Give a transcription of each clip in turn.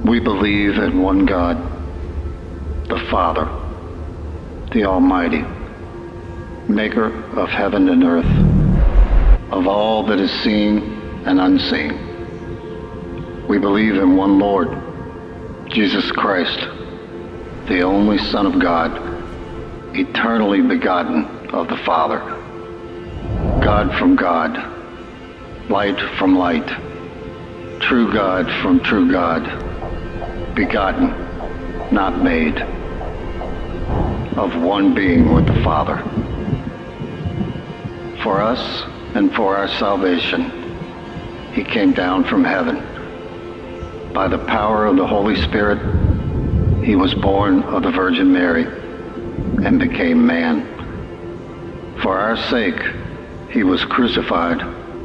We believe in one God, the Father, the Almighty, maker of heaven and earth, of all that is seen and unseen. We believe in one Lord, Jesus Christ, the only Son of God, eternally begotten of the Father, God from God, light from light, true God from true God, begotten, not made, of one being with the Father. For us and for our salvation, He came down from heaven. By the power of the Holy Spirit, He was born of the Virgin Mary and became man. For our sake, He was crucified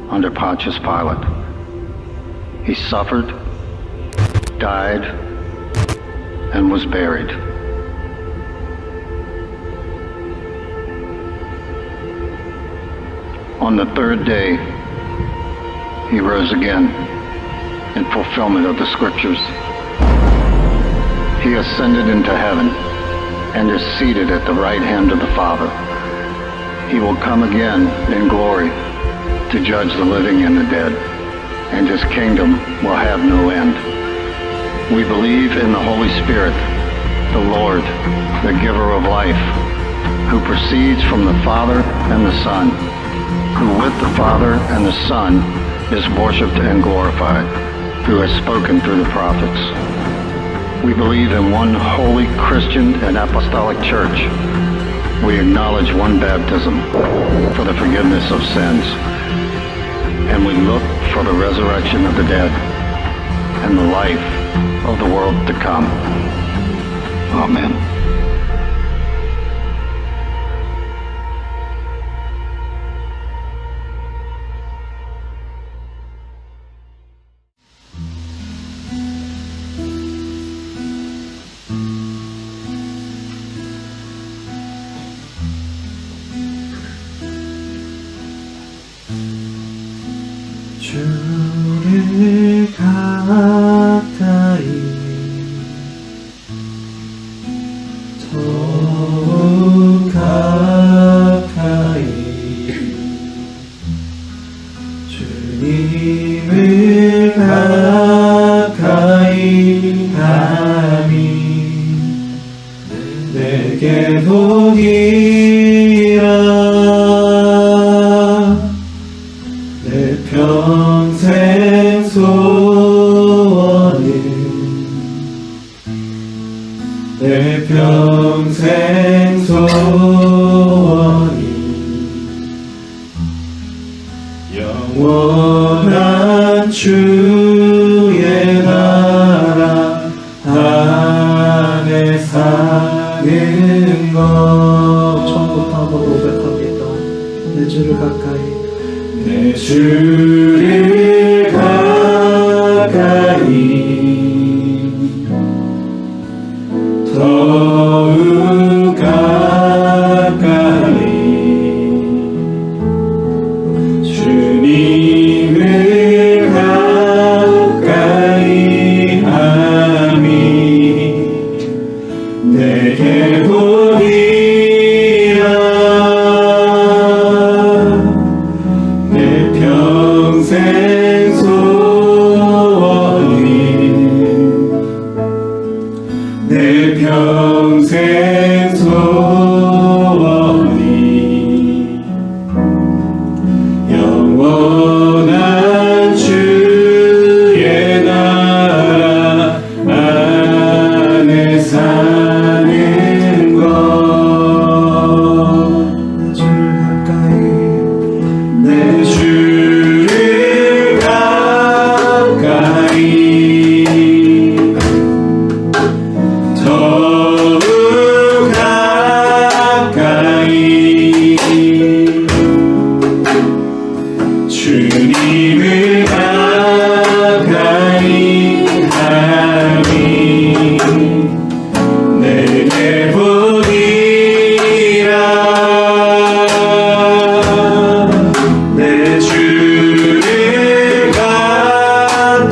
under Pontius Pilate. He suffered, died, and was buried. On the third day, He rose again in fulfillment of the Scriptures. He ascended into heaven and is seated at the right hand of the Father. He will come again in glory to judge the living and the dead, and His kingdom will have no end. We believe in the Holy Spirit, the Lord, the giver of life, who proceeds from the Father and the Son, who with the Father and the Son is worshipped and glorified, who has spoken through the prophets. We believe in one holy Christian and apostolic church. We acknowledge one baptism for the forgiveness of sins, and we look for the resurrection of the dead and the life of the world to come. Amen. 주를 가까이 더욱 가까이 주님을 가까이 하니 내게 보기라 내 평생 소원은 내 평생 소원이 영원한 주의 나라 안에 사는 것. 처음부터 한번 고백합니다. 내 주를 가까이 내 주를 가까이 더욱 가까이 주님을 가까이 하니 내게 보리라 내 평생 소원이 내 평생 소원이 영원한 주의 나라 안에 사는 것. 내 주를 가까이 더욱 가까이 주님을 가까이 하니 내게 보리라 내 주를 가까이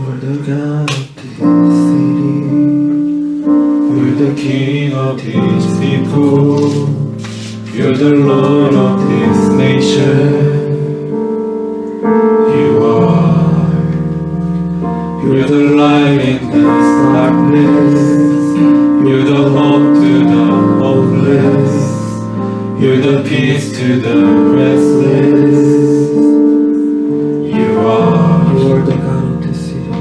You're the God of this city. You're the King of these people. You're the Lord of this nation. You are. You're the light in this darkness. You're the hope to the hopeless. You're the peace to the restless. You are. You're the God of this city.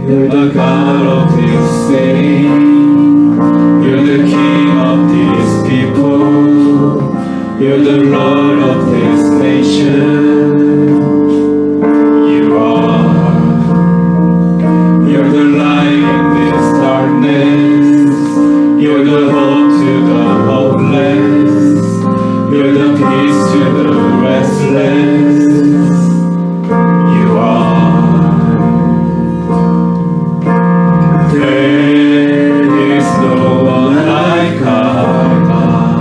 You're the God of this city. You're the King of these people. You're the Lord of this nation. You are. You're the light in this darkness. You're the hope to the hopeless. You're the peace to the restless. You are. There is no one like our God.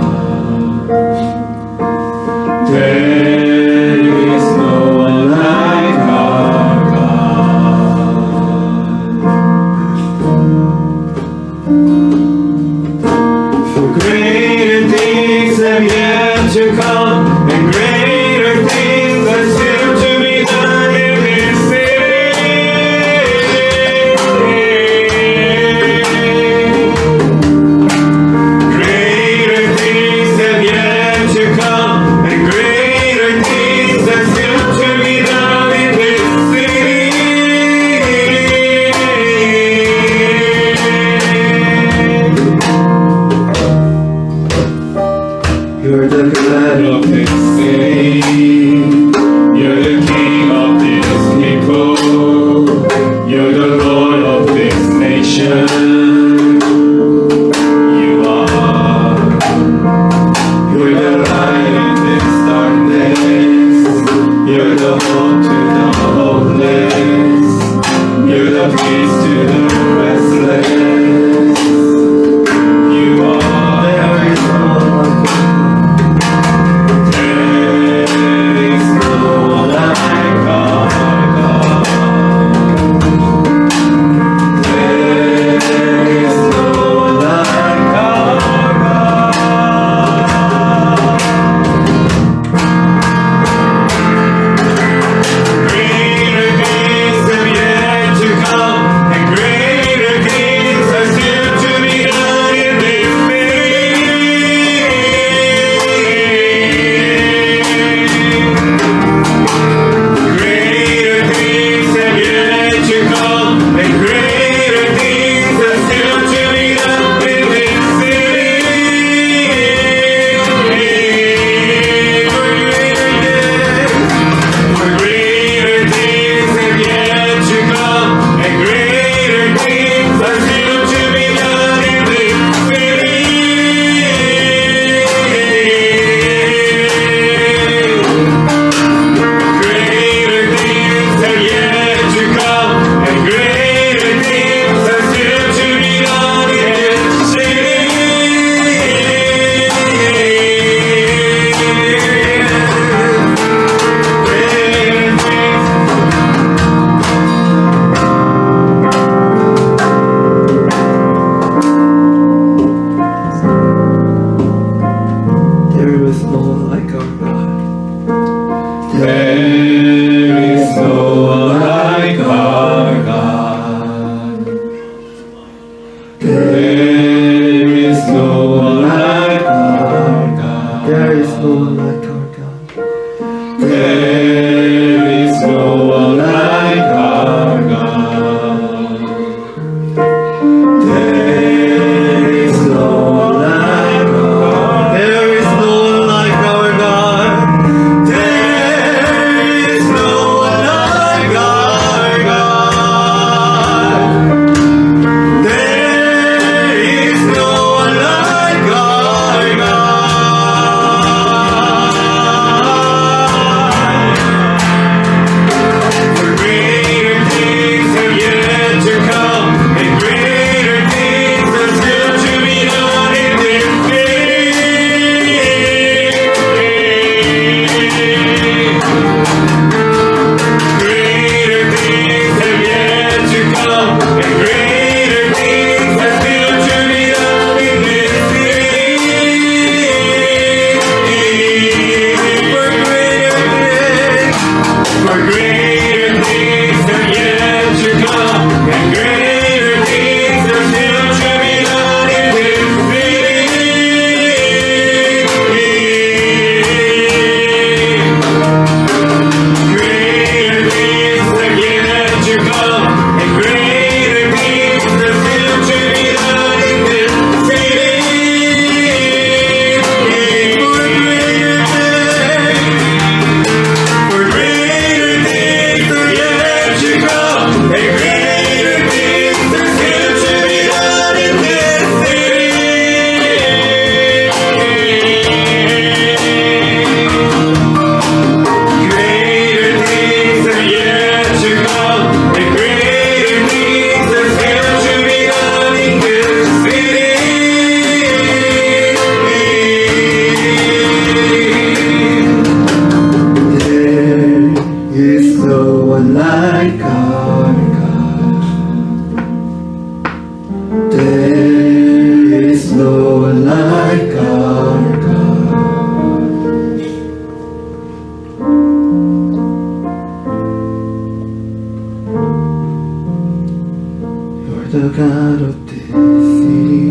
the God of this city.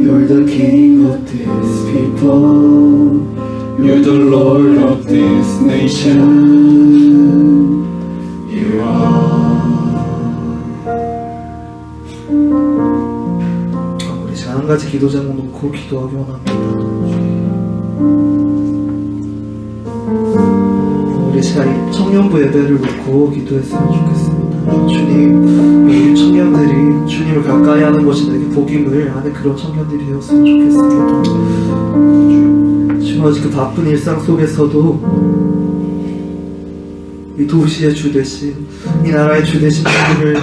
You're the King of this people. You're the Lord of this nation. You are. 우리 지금 한 가지 기도 제목 놓고 기도하기 원합니다. 우리 시간 이 청년부 예배를 놓고 기도했으면 좋겠습니다. 주님, 우리 청년들이 주님을 가까이 하는 것이 내게 복임을 아는 그런 청년들이 되었으면 좋겠습니다. 주님, 아직 그 바쁜 일상 속에서도 이 도시의 주 대신, 이 나라의 주 대신 주님을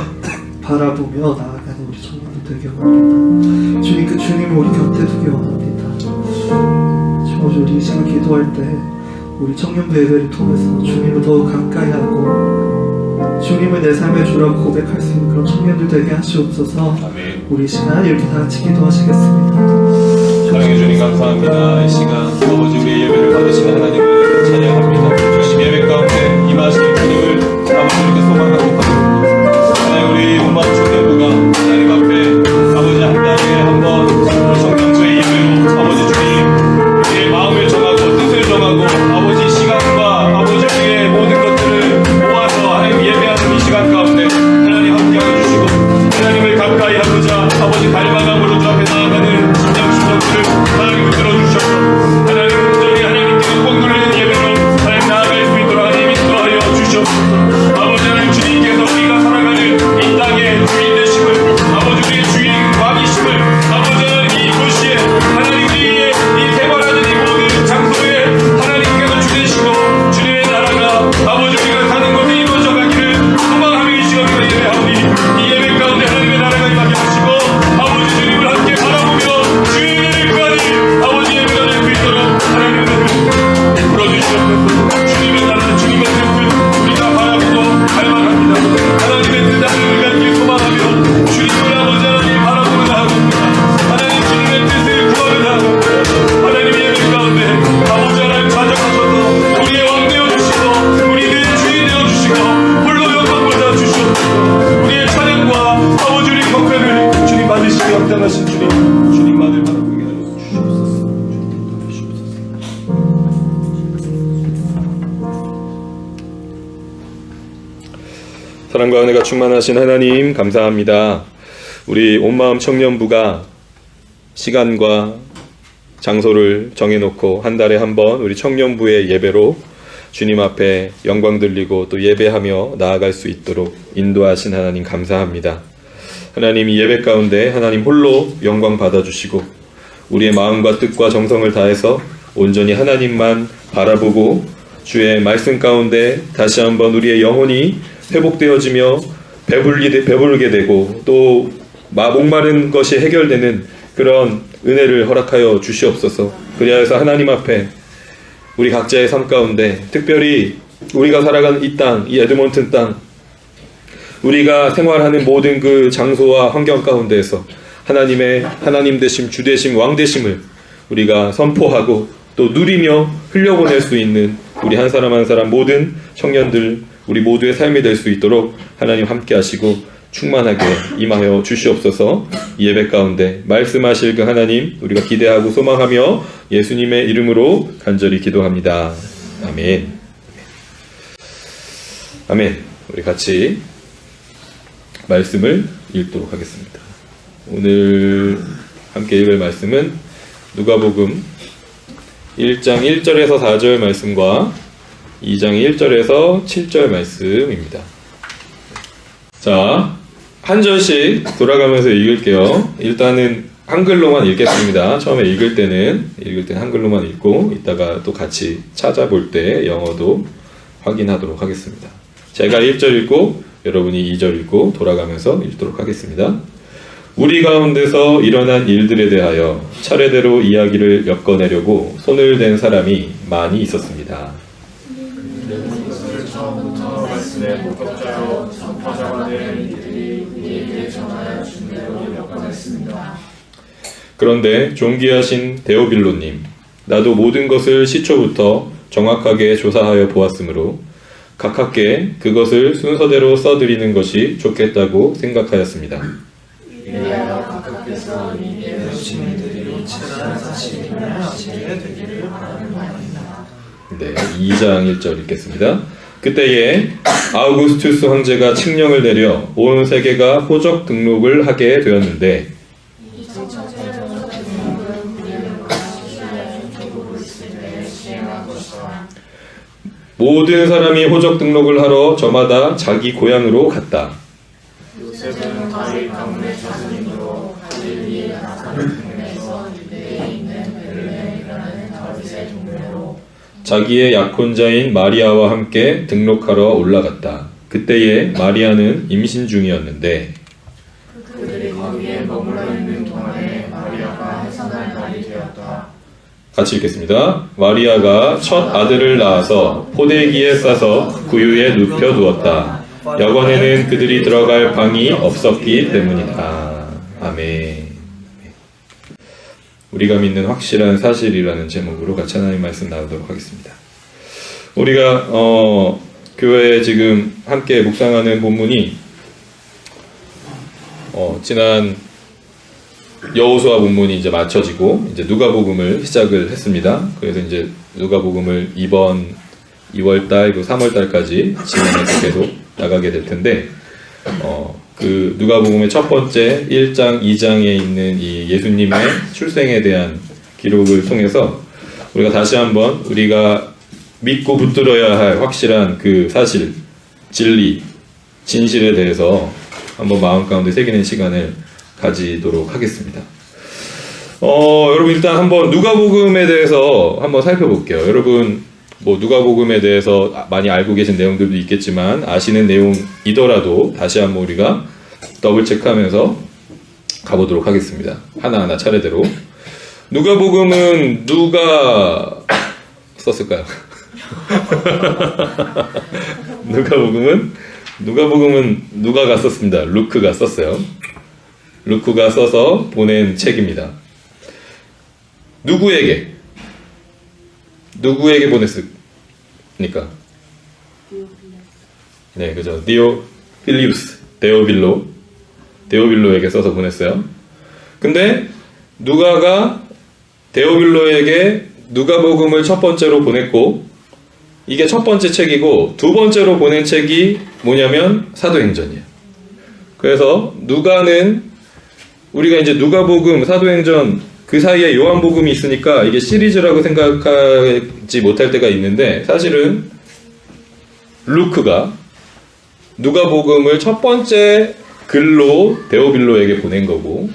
바라보며 나아가는 우리 청년들 되게 원합니다. 주님, 그 주님을 우리 곁에 두기 원합니다. 주님, 우리 이 시간 기도할 때 우리 청년부 예배를 통해서 주님을 더욱 가까이 하고 주님을 내 삶의 주라고 고백할 수 있는 그런 청년들 되게 하시옵소서. 아멘. 우리 이 시간 이렇게 다 같이 기도하시겠습니다. 사랑해 주님 감사합니다. 이 시간 아버지 우리의 예배를 받으시는 하나님을 찬양합니다. 주님 예배 가운데 임하시는 주님을 아버지께 소망하고 받습니다. 하나님 우리 온마음 청년부가 하나님 앞에 아버지 한 달에 한번 청년부의 예배로 아버지 주님 우리의 마음을 정하고 뜻을 정하고 아버지 시간과 아버지 우리의 모든 것들을 모아서 하나님 예배하는 이 시간 가운데 하나님 함께하여 주시고 하나님을 가까이 하고자 아버지 갈망함으로 주 앞에 나아가는 심령들을 하나님 들어주셔서 하나님 온전히 하나님께서 꼭 누리는 예배로 하나님 나아갈 수 있도록 하나님 인도하여 주시옵소서. 아버지 하나님 주님께서 우리가 살아가는 이 땅의 주인 되심을 아버지 우리의 주인 왕이심을 아버지 하나님 이 도시에 하나님 우리의 이 개발하는 이 모든 장소에 하나님께서 주 되시고 주님의 나라가 아버지 우리가 가는 곳에 이루어져 가기를 소망하며 이 시간에 예배하오니 이 예배 가운데 하나님의 나라가 임하게 하시고 아버지 주님을 함께 바라보며 주의 은혜를 구하니 아버지 예배가 될 수 있도록 하나님의 은혜를 베풀어 주시옵소서. 주님의 나라 주님의 뜻을 우리가 바라보고 갈망합니다. 하나님의 뜻 하나님을 갖길 소망하며 주님을 아버지 하나님 바라보며 나아갑니다. 하나님 주님의 뜻을 구하며 나아갑니다. 하나님 예배 가운데 아버지 하나님 찾아가셔서 우리의 왕 되어주시고 우리의 주인 되어주시고 홀로 영광 받아 주시옵소서. 우리의 찬양과 아버지 우리 경배를 주님 받으시기 합당하신 주님만을 바라보게 하여 주시옵소서. 사랑과 은혜가 충만하신 하나님 감사합니다. 우리 온마음 청년부가 시간과 장소를 정해놓고 한 달에 한 번 우리 청년부의 예배로 주님 앞에 영광 들리고 또 예배하며 나아갈 수 있도록 인도하신 하나님 감사합니다. 하나님 이 예배 가운데 하나님 홀로 영광 받아주시고 우리의 마음과 뜻과 정성을 다해서 온전히 하나님만 바라보고 주의 말씀 가운데 다시 한번 우리의 영혼이 회복되어지며 배부르게 되고 또 목마른 것이 해결되는 그런 은혜를 허락하여 주시옵소서. 그리하여서 하나님 앞에 우리 각자의 삶 가운데 특별히 우리가 살아가는 이 땅, 이 에드먼튼 땅, 우리가 생활하는 모든 그 장소와 환경 가운데에서 하나님의 하나님 되심, 주 되심, 왕 되심을 우리가 선포하고 또 누리며 흘려보낼 수 있는 우리 한 사람 한 사람 모든 청년들 우리 모두의 삶이 될 수 있도록 하나님 함께 하시고 충만하게 임하여 주시옵소서. 이 예배 가운데 말씀하실 그 하나님 우리가 기대하고 소망하며 예수님의 이름으로 간절히 기도합니다. 아멘. 아멘. 우리 같이 말씀을 읽도록 하겠습니다. 오늘 함께 읽을 말씀은 누가복음 1장 1절에서 4절 말씀과 2장 1절에서 7절 말씀입니다. 자, 한 절씩 돌아가면서 읽을게요. 일단은 한글로만 읽겠습니다. 처음에 읽을 때는 한글로만 읽고 이따가 또 같이 찾아볼 때 영어도 확인하도록 하겠습니다. 제가 1절 읽고 여러분이 2절 읽고 돌아가면서 읽도록 하겠습니다. 우리 가운데서 일어난 일들에 대하여 차례대로 이야기를 엮어내려고 손을 댄 사람이 많이 있었습니다. 처음부터 말씀의 목격자로 전파자가 된 이들이 우리에게 전하여 준 대로 엮어냈습니다. 그런데 존귀하신 데오빌로님, 나도 모든 것을 시초부터 정확하게 조사하여 보았으므로 가깝게 그것을 순서대로 써드리는 것이 좋겠다고 생각하였습니다. 네, 2장 1절 읽겠습니다. 그때에 아우구스투스 황제가 칙령을 내려 온 세계가 호적 등록을 하게 되었는데 모든 사람이 호적 등록을 하러 저마다 자기 고향으로 갔다. 자기의 약혼자인 마리아와 함께 등록하러 올라갔다. 그때에 마리아는 임신 중이었는데 그들이 거기에 머물러 있는 동안에 마리아가 해산할 날이 되었다. 같이 읽겠습니다. 마리아가 첫 아들을 낳아서 포대기에 싸서 구유에 눕혀 두었다. 여관에는 그들이 들어갈 방이 없었기 때문이다. 아멘. 우리가 믿는 확실한 사실이라는 제목으로 같이 하나님 말씀 나누도록 하겠습니다. 우리가 교회에 지금 함께 묵상하는 본문이 지난 여호수아 본문이 이제 맞춰지고 이제 누가복음을 시작을 했습니다. 그래서 이제 누가복음을 이번 2월달 그리고 3월달까지 진행해서 계속 나가게 될 텐데 그 누가복음의 첫 번째 1장, 2장에 있는 이 예수님의 출생에 대한 기록을 통해서 우리가 다시 한번 우리가 믿고 붙들어야 할 확실한 그 사실, 진리, 진실에 대해서 한번 마음 가운데 새기는 시간을 가지도록 하겠습니다. 여러분 일단 한번 누가복음에 대해서 한번 살펴볼게요. 여러분 뭐 누가복음에 대해서 많이 알고 계신 내용들도 있겠지만 아시는 내용이더라도 다시 한번 우리가 더블 체크하면서 가보도록 하겠습니다. 하나하나 차례대로. 누가복음은 누가 썼을까요? 누가복음은 누가가 썼습니다. 루크가 썼어요. 루크가 써서 보낸 책입니다. 누구에게 보냈습니까? 네, 그죠. 데오빌로에게 써서 보냈어요. 근데 누가가 데오빌로에게 누가복음을 첫 번째로 보냈고 이게 첫 번째 책이고 두 번째로 보낸 책이 뭐냐면 사도행전이에요. 그래서 누가는 우리가 이제 누가복음, 사도행전 그 사이에 요한복음이 있으니까 이게 시리즈라고 생각하지 못할 때가 있는데 사실은 루크가 누가복음을 첫 번째 글로 데오빌로에게 보낸 거고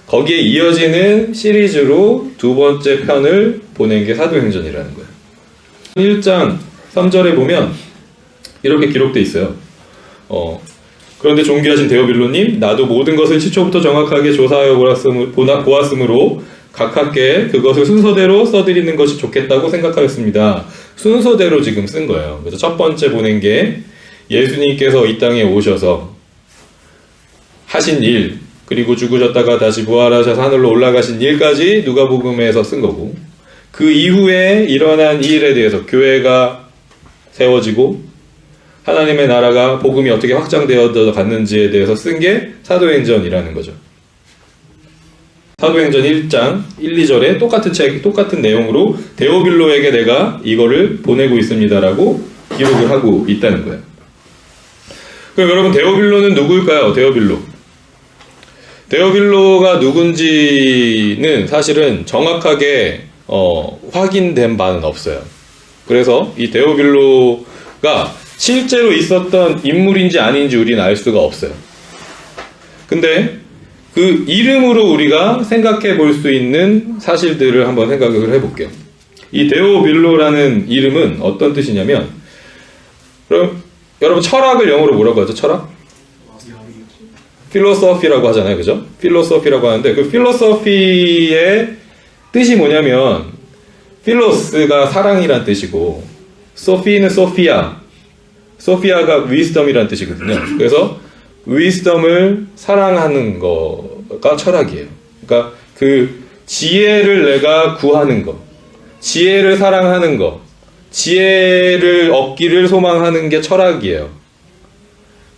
거기에 이어지는 시리즈로 두 번째 편을 보낸 게 사도행전이라는 거예요. 1장 3절에 보면 이렇게 기록되어 있어요. 그런데 존귀하신 데오빌로님, 나도 모든 것을 시초부터 정확하게 조사하여 보았으므로 가깝게 그것을 순서대로 써드리는 것이 좋겠다고 생각하였습니다. 순서대로 지금 쓴 거예요. 그래서 첫 번째 보낸 게 예수님께서 이 땅에 오셔서 하신 일, 그리고 죽으셨다가 다시 부활하셔서 하늘로 올라가신 일까지 누가복음에서 쓴 거고 그 이후에 일어난 이 일에 대해서 교회가 세워지고 하나님의 나라가 복음이 어떻게 확장되어 갔는지에 대해서 쓴 게 사도행전이라는 거죠. 사도행전 1장 1, 2절에 똑같은 내용으로 데오빌로에게 내가 이거를 보내고 있습니다라고 기록을 하고 있다는 거예요. 그럼 여러분 데오빌로는 누구일까요? 데오빌로가 누군지는 사실은 정확하게 확인된 바는 없어요. 그래서 이 데오빌로가 실제로 있었던 인물인지 아닌지 우리는 알 수가 없어요. 근데 그 이름으로 우리가 생각해 볼 수 있는 사실들을 한번 생각을 해볼게요. 이 데오빌로라는 이름은 어떤 뜻이냐면, 그럼 여러분 철학을 영어로 뭐라고 하죠? 철학? 필로소피라고 하잖아요. 그죠? 필로소피라고 하는데 그 필로소피의 뜻이 뭐냐면 필로스가 사랑이란 뜻이고 소피는 소피아가 위스덤이란 뜻이거든요. 그래서 위스덤을 사랑하는 거가 철학이에요. 그러니까 그 지혜를 내가 구하는 거, 지혜를 사랑하는 거, 지혜를 얻기를 소망하는 게 철학이에요.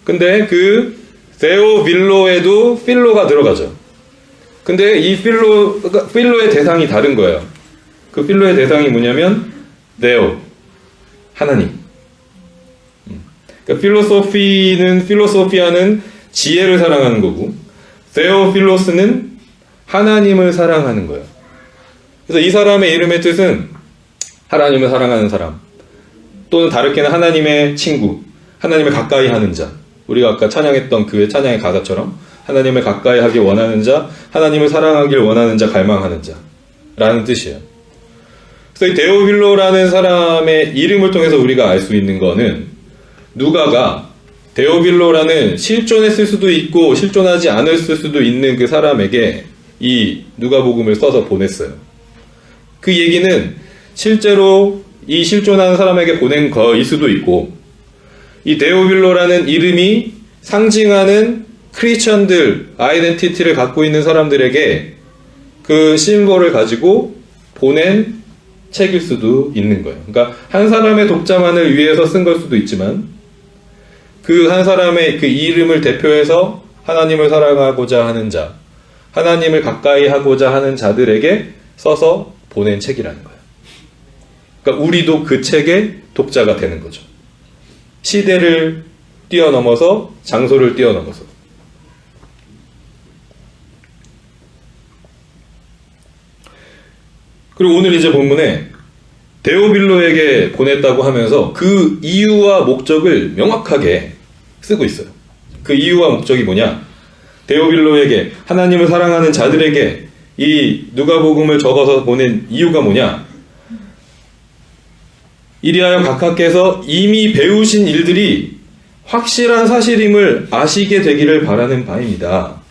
근데 그 데오빌로에도 필로가 들어가죠. 근데 이 필로의 대상이 다른 거예요. 그 필로의 대상이 뭐냐면 데오, 하나님. 그러니까 필로소피아는 지혜를 사랑하는 거고, 데오필로스는 하나님을 사랑하는 거예요. 그래서 이 사람의 이름의 뜻은 하나님을 사랑하는 사람, 또는 다르게는 하나님의 친구, 하나님을 가까이 하는 자. 우리가 아까 찬양했던 그 찬양의 가사처럼 하나님을 가까이 하길 원하는 자, 하나님을 사랑하길 원하는 자, 갈망하는 자 라는 뜻이에요. 그래서 이 데오빌로라는 사람의 이름을 통해서 우리가 알 수 있는 거는, 누가가 데오빌로라는 실존했을 수도 있고 실존하지 않았을 수도 있는 그 사람에게 이 누가복음을 써서 보냈어요. 그 얘기는 실제로 이 실존하는 사람에게 보낸 거일 수도 있고, 이 데오빌로라는 이름이 상징하는 크리스천들 아이덴티티를 갖고 있는 사람들에게 그 심볼을 가지고 보낸 책일 수도 있는 거예요. 그러니까 한 사람의 독자만을 위해서 쓴 걸 수도 있지만, 그 한 사람의 그 이름을 대표해서 하나님을 사랑하고자 하는 자, 하나님을 가까이 하고자 하는 자들에게 써서 보낸 책이라는 거예요. 그러니까 우리도 그 책의 독자가 되는 거죠. 시대를 뛰어넘어서, 장소를 뛰어넘어서. 그리고 오늘 이제 본문에 데오빌로에게 보냈다고 하면서 그 이유와 목적을 명확하게 쓰고 있어요. 그 이유와 목적이 뭐냐? 데오빌로에게, 하나님을 사랑하는 자들에게 이 누가복음을 적어서 보낸 이유가 뭐냐? 이리하여 각하께서 이미 배우신 일들이 확실한 사실임을 아시게 되기를 바라는 바입니다.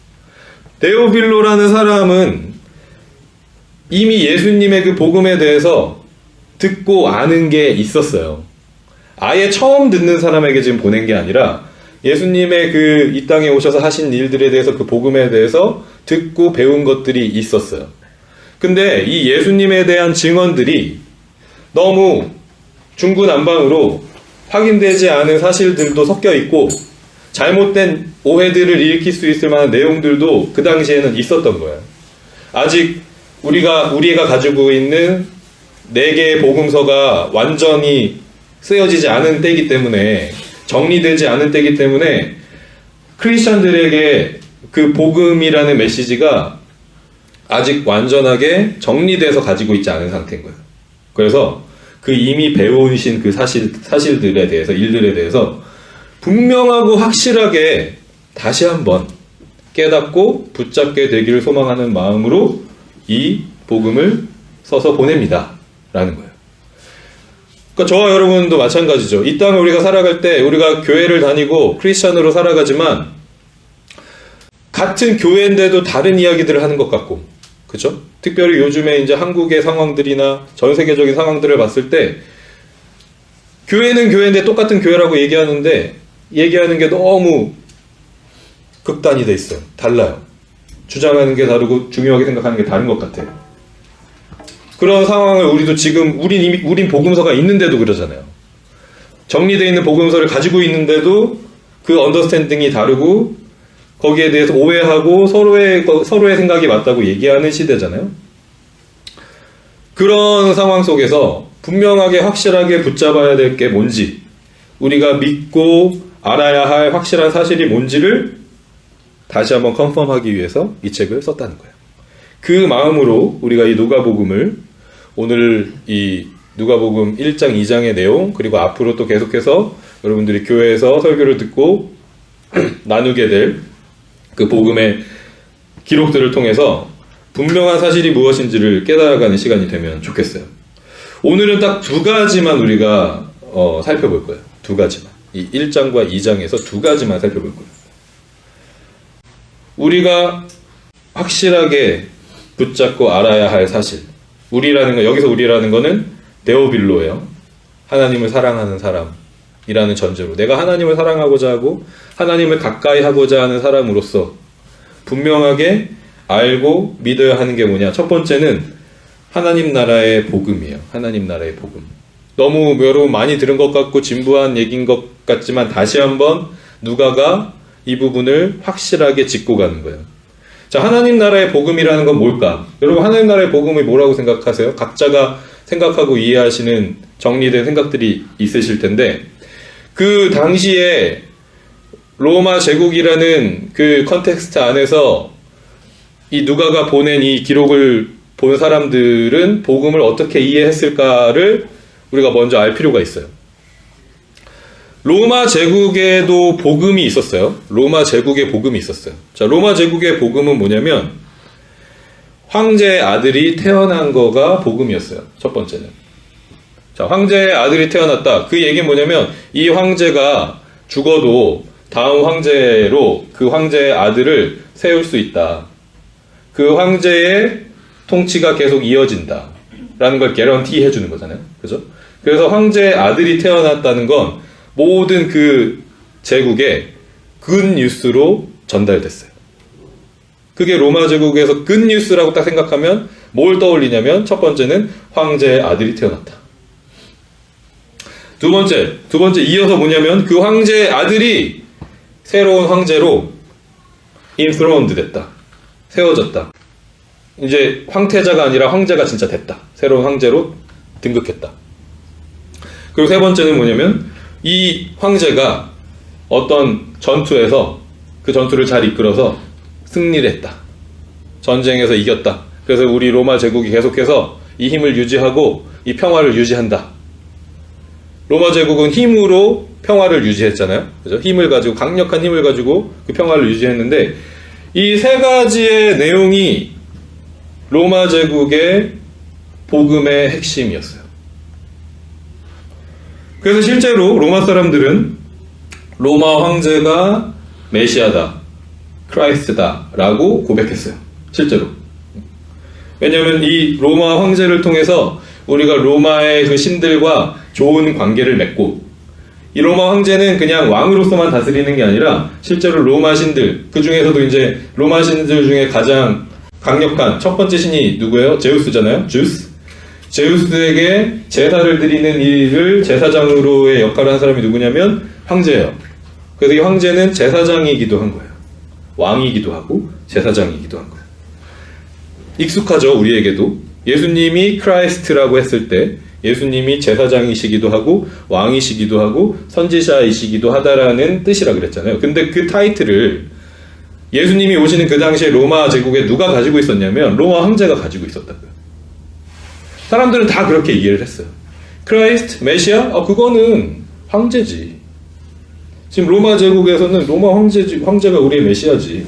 데오빌로라는 사람은 이미 예수님의 그 복음에 대해서 듣고 아는 게 있었어요. 아예 처음 듣는 사람에게 지금 보낸 게 아니라 예수님의 그 이 땅에 오셔서 하신 일들에 대해서, 그 복음에 대해서 듣고 배운 것들이 있었어요. 근데 이 예수님에 대한 증언들이 너무 중구난방으로 확인되지 않은 사실들도 섞여 있고, 잘못된 오해들을 일으킬 수 있을 만한 내용들도 그 당시에는 있었던 거예요. 아직 우리가 가지고 있는 4개의 복음서가 완전히 쓰여지지 않은 때이기 때문에, 정리되지 않은 때이기 때문에 크리스천들에게 그 복음이라는 메시지가 아직 완전하게 정리돼서 가지고 있지 않은 상태인 거예요. 그래서 그 이미 배우신 그 사실들에 대해서, 일들에 대해서 분명하고 확실하게 다시 한번 깨닫고 붙잡게 되기를 소망하는 마음으로 이 복음을 써서 보냅니다 라는 거예요. 그러니까 저와 여러분도 마찬가지죠. 이 땅을 우리가 살아갈 때, 우리가 교회를 다니고 크리스천으로 살아가지만 같은 교회인데도 다른 이야기들을 하는 것 같고, 그죠? 특별히 요즘에 이제 한국의 상황들이나 전 세계적인 상황들을 봤을 때, 교회는 교회인데 똑같은 교회라고 얘기하는데 얘기하는 게 너무 극단이 돼 있어요. 달라요. 주장하는 게 다르고 중요하게 생각하는 게 다른 것 같아요. 그런 상황을 우리도 지금, 우린 복음서가 있는데도 그러잖아요. 정리되어 있는 복음서를 가지고 있는데도 그 언더스탠딩이 다르고 거기에 대해서 오해하고 서로의 생각이 맞다고 얘기하는 시대잖아요. 그런 상황 속에서 분명하게 확실하게 붙잡아야 될 게 뭔지, 우리가 믿고 알아야 할 확실한 사실이 뭔지를 다시 한번 컨펌하기 위해서 이 책을 썼다는 거예요. 그 마음으로 우리가 이 누가복음을, 오늘 이 누가복음 1장 2장의 내용, 그리고 앞으로 또 계속해서 여러분들이 교회에서 설교를 듣고 나누게 될 그 복음의 기록들을 통해서 분명한 사실이 무엇인지를 깨달아가는 시간이 되면 좋겠어요. 오늘은 딱 2가지만 우리가 살펴볼 거예요. 2가지만. 이 1장과 2장에서 2가지만 살펴볼 거예요. 우리가 확실하게 붙잡고 알아야 할 사실. 여기서 우리라는 거는 데오빌로예요. 하나님을 사랑하는 사람이라는 전제로, 내가 하나님을 사랑하고자 하고 하나님을 가까이 하고자 하는 사람으로서 분명하게 알고 믿어야 하는 게 뭐냐? 첫 번째는 하나님 나라의 복음이에요. 하나님 나라의 복음. 너무 여러분 많이 들은 것 같고 진부한 얘기인 것 같지만 다시 한번 누가가 이 부분을 확실하게 짚고 가는 거예요. 자, 하나님 나라의 복음이라는 건 뭘까? 여러분, 하나님 나라의 복음이 뭐라고 생각하세요? 각자가 생각하고 이해하시는 정리된 생각들이 있으실 텐데, 그 당시에 로마 제국이라는 그 컨텍스트 안에서 이 누가가 보낸 이 기록을 본 사람들은 복음을 어떻게 이해했을까를 우리가 먼저 알 필요가 있어요. 로마 제국에도 복음이 있었어요. 로마 제국에 복음이 있었어요. 자, 로마 제국의 복음은 뭐냐면 황제의 아들이 태어난 거가 복음이었어요. 첫 번째는. 자, 황제의 아들이 태어났다. 그 얘기는 뭐냐면 이 황제가 죽어도 다음 황제로 그 황제의 아들을 세울 수 있다. 그 황제의 통치가 계속 이어진다. 라는 걸 개런티 해주는 거잖아요. 그죠? 그래서 황제의 아들이 태어났다는 건 모든 그 제국에 good 뉴스로 전달됐어요. 그게 로마 제국에서 good 뉴스라고 딱 생각하면 뭘 떠올리냐면 첫 번째는 황제의 아들이 태어났다. 두 번째 이어서 뭐냐면 그 황제의 아들이 새로운 황제로 enthroned 됐다. 세워졌다. 이제 황태자가 아니라 황제가 진짜 됐다. 새로운 황제로 등극했다. 그리고 세 번째는 뭐냐면 이 황제가 어떤 전투에서 그 전투를 잘 이끌어서 승리를 했다. 전쟁에서 이겼다. 그래서 우리 로마 제국이 계속해서 이 힘을 유지하고 이 평화를 유지한다. 로마 제국은 힘으로 평화를 유지했잖아요. 그죠? 힘을 가지고, 강력한 힘을 가지고 그 평화를 유지했는데 이 세 가지의 내용이 로마 제국의 복음의 핵심이었어요. 그래서 실제로 로마 사람들은 로마 황제가 메시아다, 크라이스트다 라고 고백했어요. 실제로. 왜냐하면 이 로마 황제를 통해서 우리가 로마의 그 신들과 좋은 관계를 맺고, 이 로마 황제는 그냥 왕으로서만 다스리는 게 아니라 실제로 로마 신들, 그 중에서도 이제 로마 신들 중에 가장 강력한 첫 번째 신이 누구예요? 제우스잖아요. 제우스에게 제사를 드리는 일을 제사장으로의 역할을 한 사람이 누구냐면 황제예요. 그래서 이 황제는 제사장이기도 한 거예요. 왕이기도 하고 제사장이기도 한 거예요. 익숙하죠, 우리에게도. 예수님이 크라이스트라고 했을 때 예수님이 제사장이시기도 하고 왕이시기도 하고 선지자이시기도 하다라는 뜻이라 그랬잖아요. 근데 그 타이틀을 예수님이 오시는 그 당시에 로마 제국에 누가 가지고 있었냐면 로마 황제가 가지고 있었다고요. 사람들은 다 그렇게 이해를 했어요. 크라이스트, 메시아? 그거는 황제지. 지금 로마 제국에서는 로마 황제가 우리의 메시아지.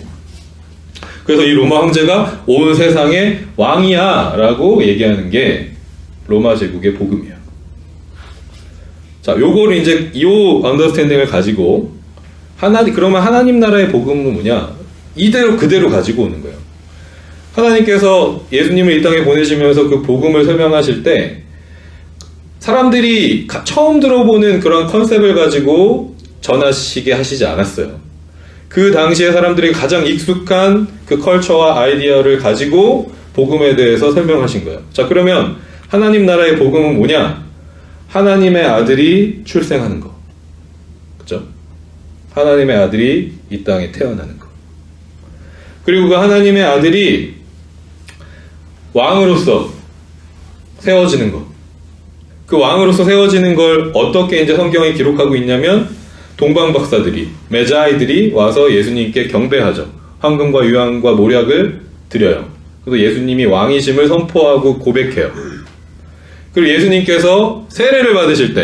그래서 이 로마 황제가 온 세상의 왕이야 라고 얘기하는 게 로마 제국의 복음이에요. 자, 요거를 이제 요 언더스탠딩을 가지고 그러면 하나님 나라의 복음은 뭐냐? 이대로 그대로 가지고 오는 거예요. 하나님께서 예수님을 이 땅에 보내시면서 그 복음을 설명하실 때 사람들이 처음 들어보는 그런 컨셉을 가지고 전하시게 하시지 않았어요. 그 당시에 사람들이 가장 익숙한 그 컬처와 아이디어를 가지고 복음에 대해서 설명하신 거예요. 자, 그러면 하나님 나라의 복음은 뭐냐? 하나님의 아들이 출생하는 거. 그죠? 하나님의 아들이 이 땅에 태어나는 거. 그리고 그 하나님의 아들이 왕으로서 세워지는 거. 그 왕으로서 세워지는 걸 어떻게 이제 성경에 기록하고 있냐면 동방박사들이, 메자이들이 와서 예수님께 경배하죠. 황금과 유황과 모략을 드려요. 그래서 예수님이 왕이심을 선포하고 고백해요. 그리고 예수님께서 세례를 받으실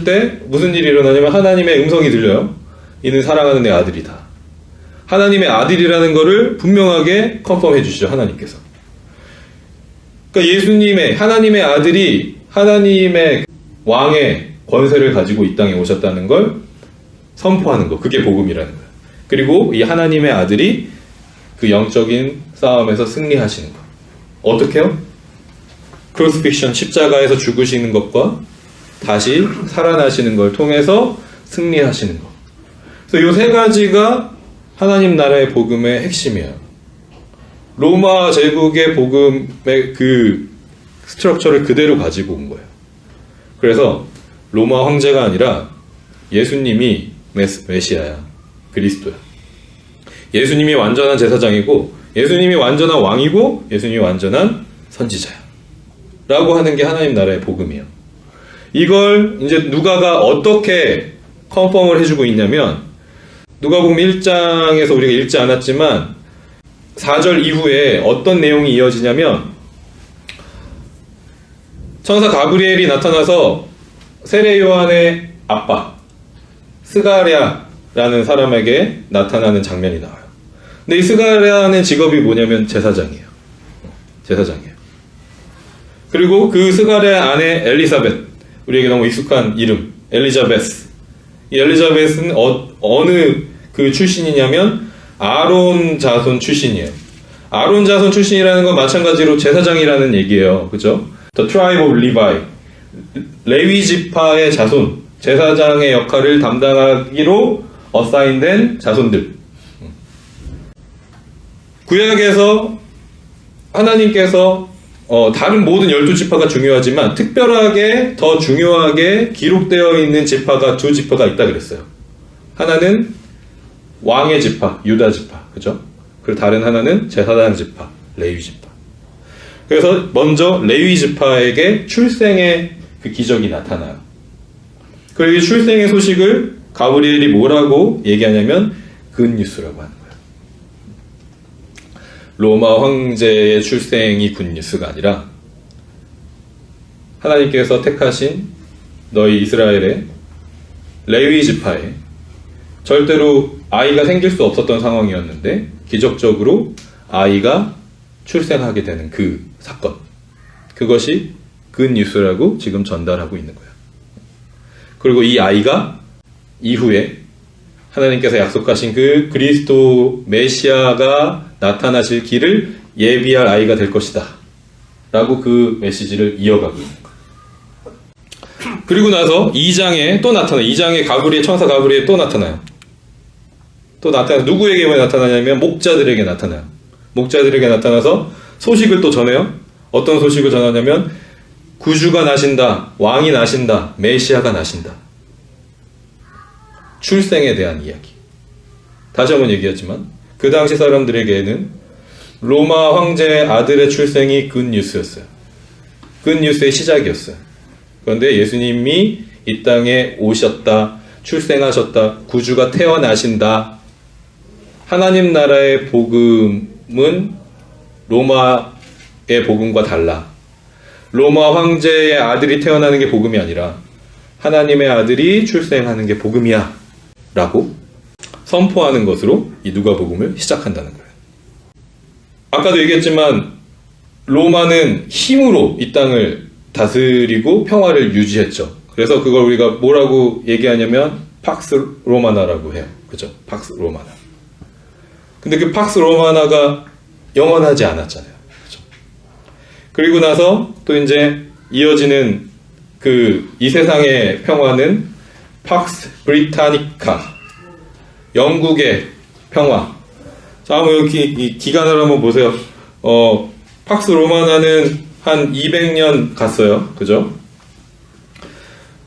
때 무슨 일이 일어나냐면 하나님의 음성이 들려요. 이는 사랑하는 내 아들이다. 하나님의 아들이라는 거를 분명하게 컨펌해 주시죠, 하나님께서. 그러니까 하나님의 아들이 하나님의 왕의 권세를 가지고 이 땅에 오셨다는 걸 선포하는 거. 그게 복음이라는 거예요. 그리고 이 하나님의 아들이 그 영적인 싸움에서 승리하시는 거. 어떻게요? 크루시픽션, 십자가에서 죽으시는 것과 다시 살아나시는 걸 통해서 승리하시는 거. 그래서 이 세 가지가 하나님 나라의 복음의 핵심이에요. 로마 제국의 복음의 그 스트럭처를 그대로 가지고 온 거예요. 그래서 로마 황제가 아니라 예수님이 메시아야. 그리스도야. 예수님이 완전한 제사장이고 예수님이 완전한 왕이고 예수님이 완전한 선지자야. 라고 하는 게 하나님 나라의 복음이에요. 이걸 이제 누가가 어떻게 컨펌을 해주고 있냐면 누가복음 1장에서 우리가 읽지 않았지만 4절 이후에 어떤 내용이 이어지냐면 천사 가브리엘이 나타나서 세례 요한의 아빠 스가랴라는 사람에게 나타나는 장면이 나와요. 근데 이 스가랴는 직업이 뭐냐면 제사장이에요. 제사장이에요. 그리고 그 스가랴 아내 엘리사벳, 우리에게 너무 익숙한 이름 엘리자베스. 이 엘리자베스는 어느 그 출신이냐면 아론 자손 출신이에요. 아론 자손 출신이라는 건 마찬가지로 제사장이라는 얘기예요. 그죠? The tribe of Levi. 레위 지파의 자손, 제사장의 역할을 담당하기로 어사인된 자손들. 구약에서 하나님께서 다른 모든 12지파가 중요하지만 특별하게 더 중요하게 기록되어 있는 지파가 두 지파가 있다 그랬어요. 하나는 왕의 지파, 유다 지파, 그죠? 그리고 다른 하나는 제사장 지파, 레위 지파. 그래서 먼저 레위 지파에게 출생의 그 기적이 나타나요. 그리고 이 출생의 소식을 가브리엘이 뭐라고 얘기하냐면 굿뉴스라고 하는 거예요. 로마 황제의 출생이 굿뉴스가 아니라 하나님께서 택하신 너희 이스라엘의 레위 지파에 절대로 아이가 생길 수 없었던 상황이었는데 기적적으로 아이가 출생하게 되는 그 사건, 그것이 굿뉴스라고 지금 전달하고 있는 거예요. 그리고 이 아이가 이후에 하나님께서 약속하신 그 그리스도 메시아가 나타나실 길을 예비할 아이가 될 것이다 라고 그 메시지를 이어가고 있는 거예요. 그리고 나서 2장에 또 나타나요. 2장에 천사 가브리엘 또 나타나요. 누구에게 나타나냐면 목자들에게 나타나요. 목자들에게 나타나서 소식을 또 전해요. 어떤 소식을 전하냐면 구주가 나신다, 왕이 나신다, 메시아가 나신다. 출생에 대한 이야기. 다시 한번 얘기했지만 그 당시 사람들에게는 로마 황제의 아들의 출생이 굿뉴스였어요. 굿뉴스의 시작이었어요. 그런데 예수님이 이 땅에 오셨다, 출생하셨다, 구주가 태어나신다. 하나님 나라의 복음은 로마의 복음과 달라. 로마 황제의 아들이 태어나는 게 복음이 아니라 하나님의 아들이 출생하는 게 복음이야 라고 선포하는 것으로 이 누가복음을 시작한다는 거예요. 아까도 얘기했지만 로마는 힘으로 이 땅을 다스리고 평화를 유지했죠. 그래서 그걸 우리가 뭐라고 얘기하냐면 팍스 로마나라고 해요. 그죠? 팍스 로마나. 근데 그 팍스 로마나가 영원하지 않았잖아요. 그죠? 그리고 나서 또 이제 이어지는 이 세상의 평화는 팍스 브리타니카, 영국의 평화. 자, 한번 여기 이 기간을 한번 보세요. 팍스 로마나는 한 200년 갔어요. 그죠?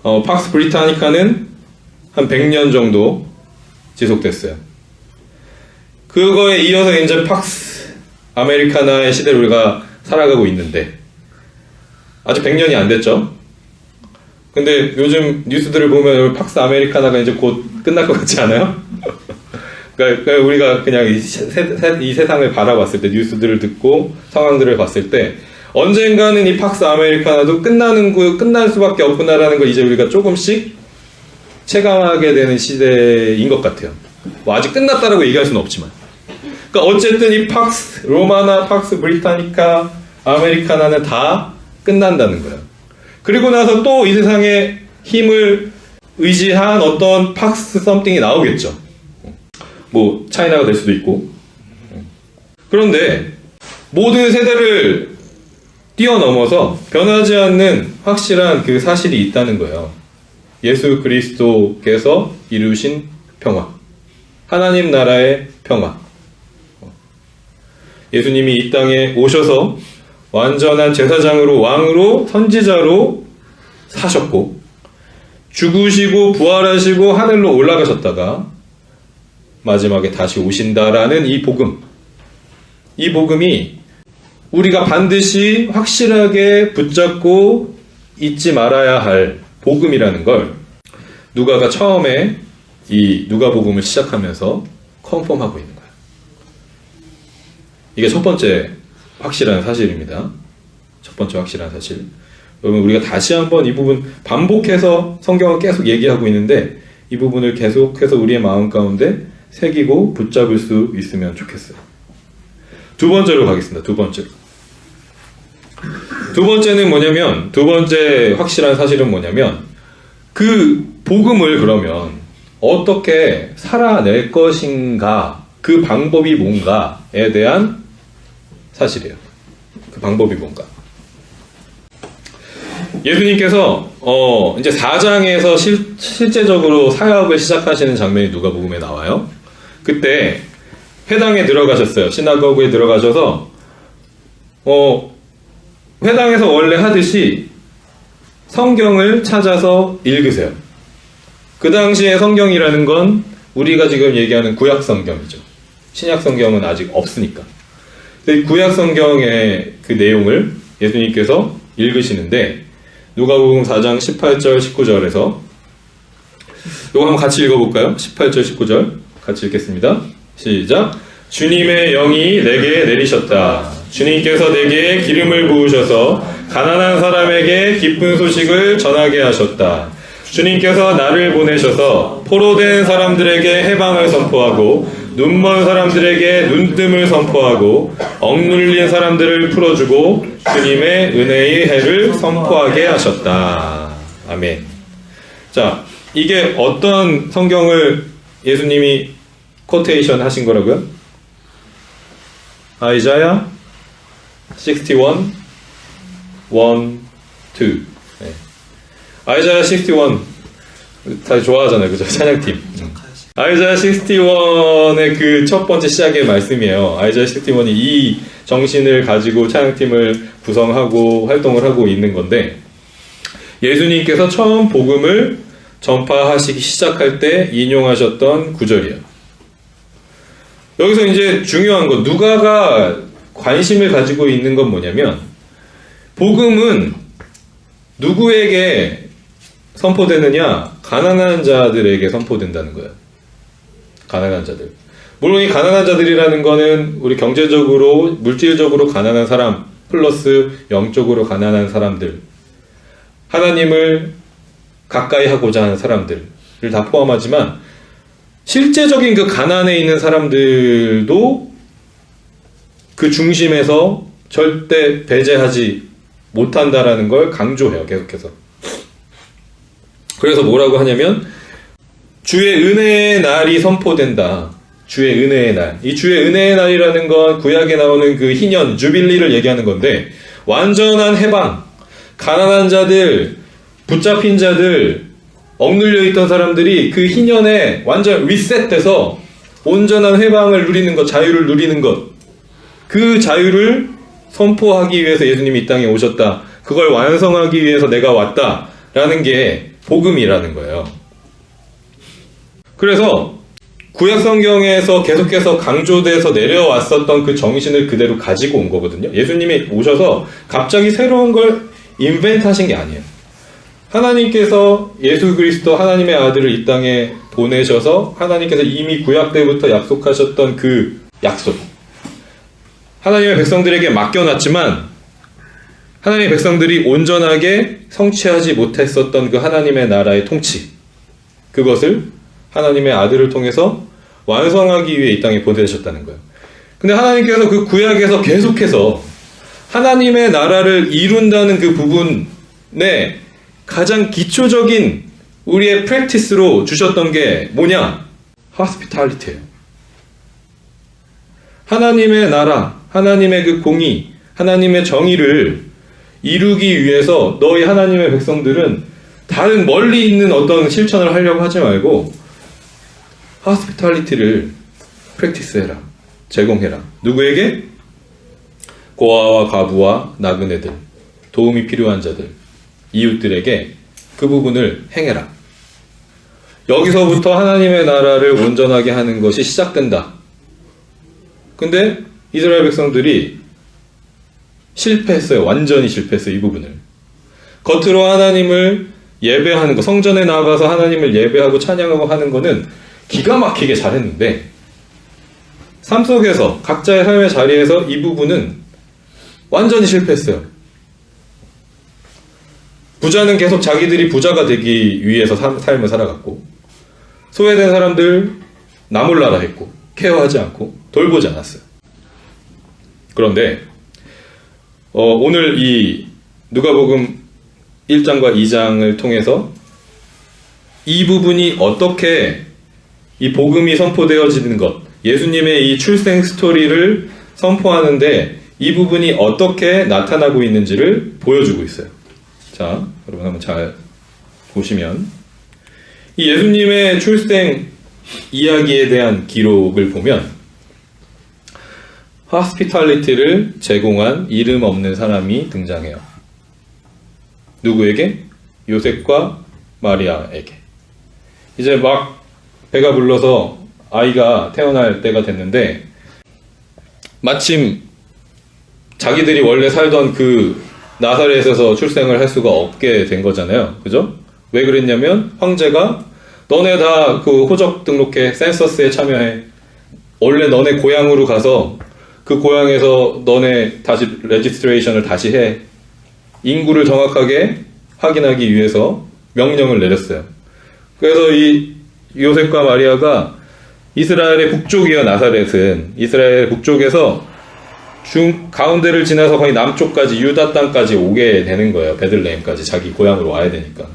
팍스 브리타니카는 한 100년 정도 지속됐어요. 그거에 이어서 이제 팍스 아메리카나의 시대를 우리가 살아가고 있는데 아직 100년이 안 됐죠? 근데 요즘 뉴스들을 보면 팍스 아메리카나가 이제 곧 끝날 것 같지 않아요? 그러니까 우리가 그냥 이 세상을 바라봤을 때, 뉴스들을 듣고 상황들을 봤을 때 언젠가는 이 팍스 아메리카나도 끝날 수밖에 없구나라는 걸 이제 우리가 조금씩 체감하게 되는 시대인 것 같아요. 뭐 아직 끝났다라고 얘기할 수는 없지만. 그러니까 어쨌든 이 팍스 로마나, 팍스 브리타니카, 아메리카나는 다 끝난다는 거예요. 그리고 나서 또 이 세상의 힘을 의지한 어떤 팍스 썸띵이 나오겠죠. 뭐 차이나가 될 수도 있고. 그런데 모든 세대를 뛰어넘어서 변하지 않는 확실한 그 사실이 있다는 거예요. 예수 그리스도께서 이루신 평화, 하나님 나라의 평화. 예수님이 이 땅에 오셔서 완전한 제사장으로, 왕으로, 선지자로 사셨고 죽으시고 부활하시고 하늘로 올라가셨다가 마지막에 다시 오신다라는 이 복음. 이 복음이 우리가 반드시 확실하게 붙잡고 잊지 말아야 할 복음이라는 걸 누가가 처음에 이 누가복음을 시작하면서 컨펌하고 있는 거예요. 이게 첫 번째 확실한 사실입니다. 첫 번째 확실한 사실. 여러분, 우리가 다시 한번 이 부분 반복해서 성경을 계속 얘기하고 있는데 이 부분을 계속해서 우리의 마음 가운데 새기고 붙잡을 수 있으면 좋겠어요. 두 번째로 가겠습니다. 두 번째로. 두 번째는 뭐냐면, 두 번째 확실한 사실은 뭐냐면, 그 복음을 그러면 어떻게 살아낼 것인가, 그 방법이 뭔가에 대한 사실이에요. 그 방법이 뭔가. 예수님께서 이제 4장에서 실제적으로 사역을 시작하시는 장면이 누가복음에 나와요. 그때 회당에 들어가셨어요. 시나고그에 들어가셔서 회당에서 원래 하듯이 성경을 찾아서 읽으세요. 그 당시에 성경이라는 건 우리가 지금 얘기하는 구약 성경이죠. 신약 성경은 아직 없으니까. 구약 성경의 그 내용을 예수님께서 읽으시는데 누가복음 4장 18절 19절에서 이거 한번 같이 읽어볼까요? 18절 19절 같이 읽겠습니다. 시작. 주님의 영이 내게 내리셨다. 주님께서 내게 기름을 부으셔서 가난한 사람에게 기쁜 소식을 전하게 하셨다. 주님께서 나를 보내셔서 포로된 사람들에게 해방을 선포하고 눈먼 사람들에게 눈뜸을 선포하고 억눌린 사람들을 풀어주고 주님의 은혜의 해를 선포하게 하셨다. 아멘. 자, 이게 어떤 성경을 예수님이 코테이션 하신 거라고요? 아이자야 61, 1, 2. 네. 아이자야 61 다들 좋아하잖아요, 그죠? 찬양팀. 아이자야 61의 그 첫 번째 시작의 말씀이에요. 아이자야 61이 이 정신을 가지고 찬양팀을 구성하고 활동을 하고 있는 건데, 예수님께서 처음 복음을 전파하시기 시작할 때 인용하셨던 구절이에요. 여기서 이제 중요한 건, 누가가 관심을 가지고 있는 건 뭐냐면, 복음은 누구에게 선포되느냐? 가난한 자들에게 선포된다는 거예요. 가난한 자들. 물론 이 가난한 자들이라는 거는 우리 경제적으로, 물질적으로 가난한 사람 플러스 영적으로 가난한 사람들, 하나님을 가까이 하고자 하는 사람들을 다 포함하지만, 실제적인 그 가난에 있는 사람들도 그 중심에서 절대 배제하지 못한다라는 걸 강조해요, 계속해서. 그래서 뭐라고 하냐면, 주의 은혜의 날이 선포된다. 주의 은혜의 날. 이 주의 은혜의 날이라는 건 구약에 나오는 그 희년, 주빌리를 얘기하는 건데, 완전한 해방, 가난한 자들, 붙잡힌 자들, 억눌려 있던 사람들이 그 희년에 완전 리셋돼서 온전한 해방을 누리는 것, 자유를 누리는 것, 그 자유를 선포하기 위해서 예수님이 이 땅에 오셨다. 그걸 완성하기 위해서 내가 왔다라는 게 복음이라는 거예요. 그래서 구약 성경에서 계속해서 강조돼서 내려왔었던 그 정신을 그대로 가지고 온 거거든요. 예수님이 오셔서 갑자기 새로운 걸 인벤트 하신 게 아니에요. 하나님께서 예수 그리스도 하나님의 아들을 이 땅에 보내셔서 하나님께서 이미 구약 때부터 약속하셨던 그 약속, 하나님의 백성들에게 맡겨놨지만 하나님의 백성들이 온전하게 성취하지 못했었던 그 하나님의 나라의 통치, 그것을 하나님의 아들을 통해서 완성하기 위해 이 땅에 보내셨다는 거예요. 근데 하나님께서 그 구약에서 계속해서 하나님의 나라를 이룬다는 그 부분에 가장 기초적인 우리의 프랙티스로 주셨던 게 뭐냐? hospitality예요. 하나님의 나라, 하나님의 그 공의, 하나님의 정의를 이루기 위해서 너희 하나님의 백성들은 다른 멀리 있는 어떤 실천을 하려고 하지 말고 hospitality를 프랙티스해라. 제공해라. 누구에게? 고아와 과부와 나그네들, 도움이 필요한 자들, 이웃들에게 그 부분을 행해라. 여기서부터 하나님의 나라를 온전하게 하는 것이 시작된다. 근데 이스라엘 백성들이 실패했어요. 완전히 실패했어요. 이 부분을. 겉으로 하나님을 예배하는 거, 성전에 나가서 하나님을 예배하고 찬양하고 하는 거는 기가 막히게 잘했는데 삶 속에서 각자의 삶의 자리에서 이 부분은 완전히 실패했어요. 부자는 계속 자기들이 부자가 되기 위해서 삶을 살아갔고, 소외된 사람들 나몰라라 했고, 케어하지 않고 돌보지 않았어요. 그런데 오늘 이 누가복음 1장과 2장을 통해서 이 부분이 어떻게 이 복음이 선포되어지는 것, 예수님의 이 출생 스토리를 선포하는데 이 부분이 어떻게 나타나고 있는지를 보여주고 있어요. 자, 여러분 한번 잘 보시면 이 예수님의 출생 이야기에 대한 기록을 보면 호스피탈리티를 제공한 이름 없는 사람이 등장해요. 누구에게? 요셉과 마리아에게. 이제 막 배가 불러서 아이가 태어날 때가 됐는데 마침 자기들이 원래 살던 그 나사렛에서 출생을 할 수가 없게 된 거잖아요. 그죠? 왜 그랬냐면 황제가 너네 다 그 호적 등록해, 센서스에 참여해. 원래 너네 고향으로 가서 그 고향에서 너네 다시 레지스트레이션을 다시 해. 인구를 정확하게 확인하기 위해서 명령을 내렸어요. 그래서 이 요셉과 마리아가 이스라엘의 북쪽이요, 나사렛은 이스라엘 북쪽에서 가운데를 지나서 거의 남쪽까지 유다 땅까지 오게 되는 거예요. 베들레헴까지 자기 고향으로 와야 되니까.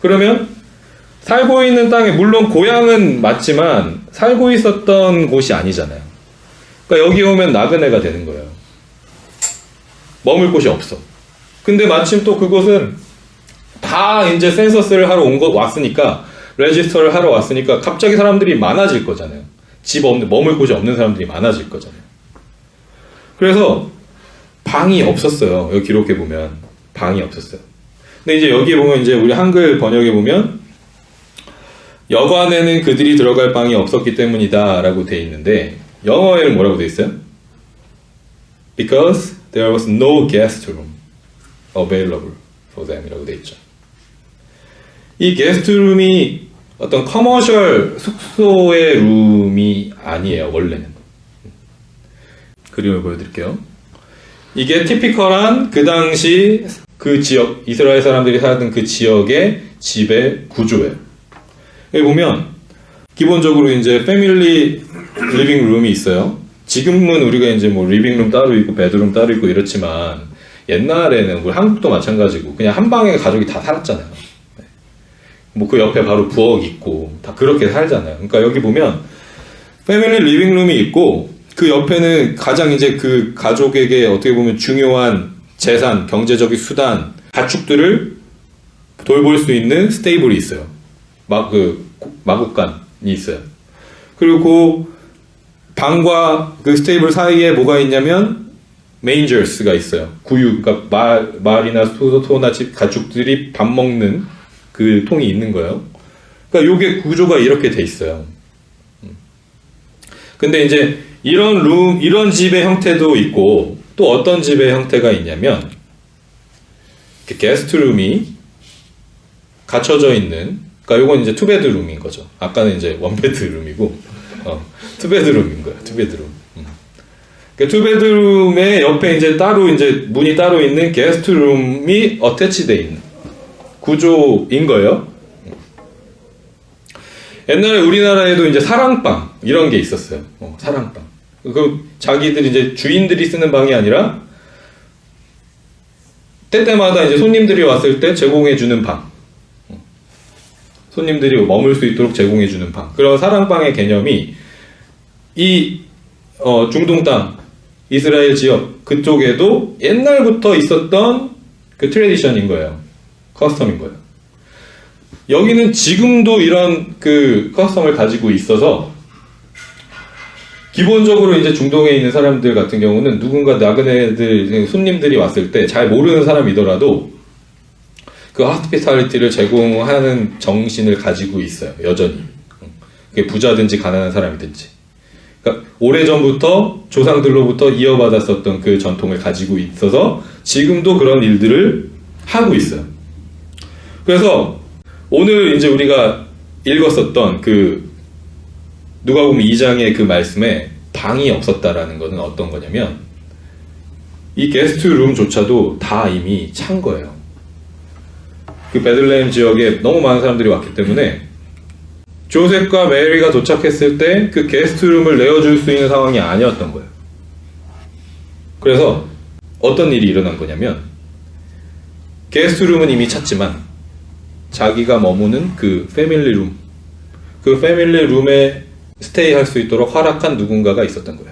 그러면 살고 있는 땅에 물론 고향은 맞지만 살고 있었던 곳이 아니잖아요. 그러니까 여기 오면 나그네가 되는 거예요. 머물 곳이 없어. 근데 마침 또 그곳은 다 이제 센서스를 하러 왔으니까, 레지스터를 하러 왔으니까 갑자기 사람들이 많아질 거잖아요. 머물 곳이 없는 사람들이 많아질 거잖아요. 그래서 방이 없었어요. 여기 기록해 보면 방이 없었어요. 근데 이제 여기 보면 이제 우리 한글 번역에 보면 여관에는 그들이 들어갈 방이 없었기 때문이다라고 돼 있는데 영어에는 뭐라고 돼 있어요? Because there was no guest room available for them이라고 돼 있죠. 이 게스트룸이 어떤 커머셜 숙소의 룸이 아니에요. 원래는. 그림을 보여드릴게요. 이게 티피컬한 그 당시 그 지역, 이스라엘 사람들이 살던 그 지역의 집의 구조예요. 여기 보면 기본적으로 이제 패밀리 리빙 룸이 있어요. 지금은 우리가 이제 뭐 리빙룸 따로 있고 베드룸 따로 있고 이렇지만 옛날에는 우리 한국도 마찬가지고 그냥 한 방에 가족이 다 살았잖아요. 뭐 그 옆에 바로 부엌 있고 다 그렇게 살잖아요. 그러니까 여기 보면 패밀리 리빙룸이 있고 그 옆에는 가장 이제 그 가족에게 어떻게 보면 중요한 재산, 경제적인 수단, 가축들을 돌볼 수 있는 스테이블이 있어요. 마구간이 있어요. 그리고 방과 그 스테이블 사이에 뭐가 있냐면 메인저스가 있어요. 구유, 그러니까 말이나 소나 가축들이 밥 먹는 그 통이 있는 거예요. 그러니까 요게 구조가 이렇게 돼 있어요. 근데 이제 이런 집의 형태도 있고 또 어떤 집의 형태가 있냐면 게스트룸이 갖춰져 있는, 그러니까 요건 이제 투베드룸인 거죠. 아까는 이제 원베드룸이고 투베드룸인 거예요. 투베드룸. 그러니까 투베드룸의 옆에 이제 따로 이제 문이 따로 있는 게스트룸이 어태치되어 있는 구조인 거예요. 옛날에 우리나라에도 이제 사랑방 이런 게 있었어요. 사랑방. 그 자기들이 이제 주인들이 쓰는 방이 아니라 때때마다 이제 손님들이 왔을 때 제공해 주는 방. 손님들이 머물 수 있도록 제공해 주는 방. 그런 사랑방의 개념이 이 중동 땅, 이스라엘 지역 그쪽에도 옛날부터 있었던 그 트레디션인 거예요. 커스텀인 거예요. 여기는 지금도 이런 그 커스텀을 가지고 있어서 기본적으로 이제 중동에 있는 사람들 같은 경우는 누군가 나그네들, 손님들이 왔을 때 잘 모르는 사람이더라도 그 hospitality를 제공하는 정신을 가지고 있어요. 여전히. 그게 부자든지 가난한 사람이든지. 그러니까 오래전부터 조상들로부터 이어받았었던 그 전통을 가지고 있어서 지금도 그런 일들을 하고 있어요. 그래서 오늘 이제 우리가 읽었었던 그 누가복음 2장의 그 말씀에 방이 없었다라는 것은 어떤 거냐면 이 게스트룸조차도 다 이미 찬 거예요. 그 베들레헴 지역에 너무 많은 사람들이 왔기 때문에 조셉과 메리가 도착했을 때 그 게스트룸을 내어줄 수 있는 상황이 아니었던 거예요. 그래서 어떤 일이 일어난 거냐면 게스트룸은 이미 찼지만 자기가 머무는 그 패밀리룸, 그 패밀리룸에 스테이 할 수 있도록 허락한 누군가가 있었던 거예요.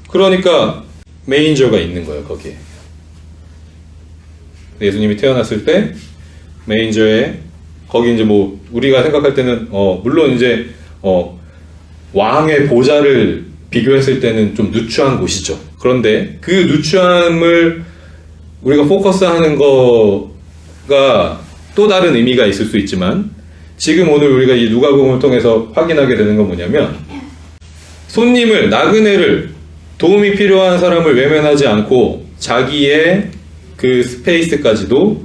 그러니까 메인저가 있는 거예요, 거기에. 예수님이 태어났을 때 메인저에 거기 이제 뭐 우리가 생각할 때는 물론 이제 왕의 보좌를 비교했을 때는 좀 누추한 곳이죠. 그런데 그 누추함을 우리가 포커스하는 거가 또 다른 의미가 있을 수 있지만 지금 오늘 우리가 이 누가복음을 통해서 확인하게 되는 건 뭐냐면 손님을, 나그네를, 도움이 필요한 사람을 외면하지 않고 자기의 그 스페이스까지도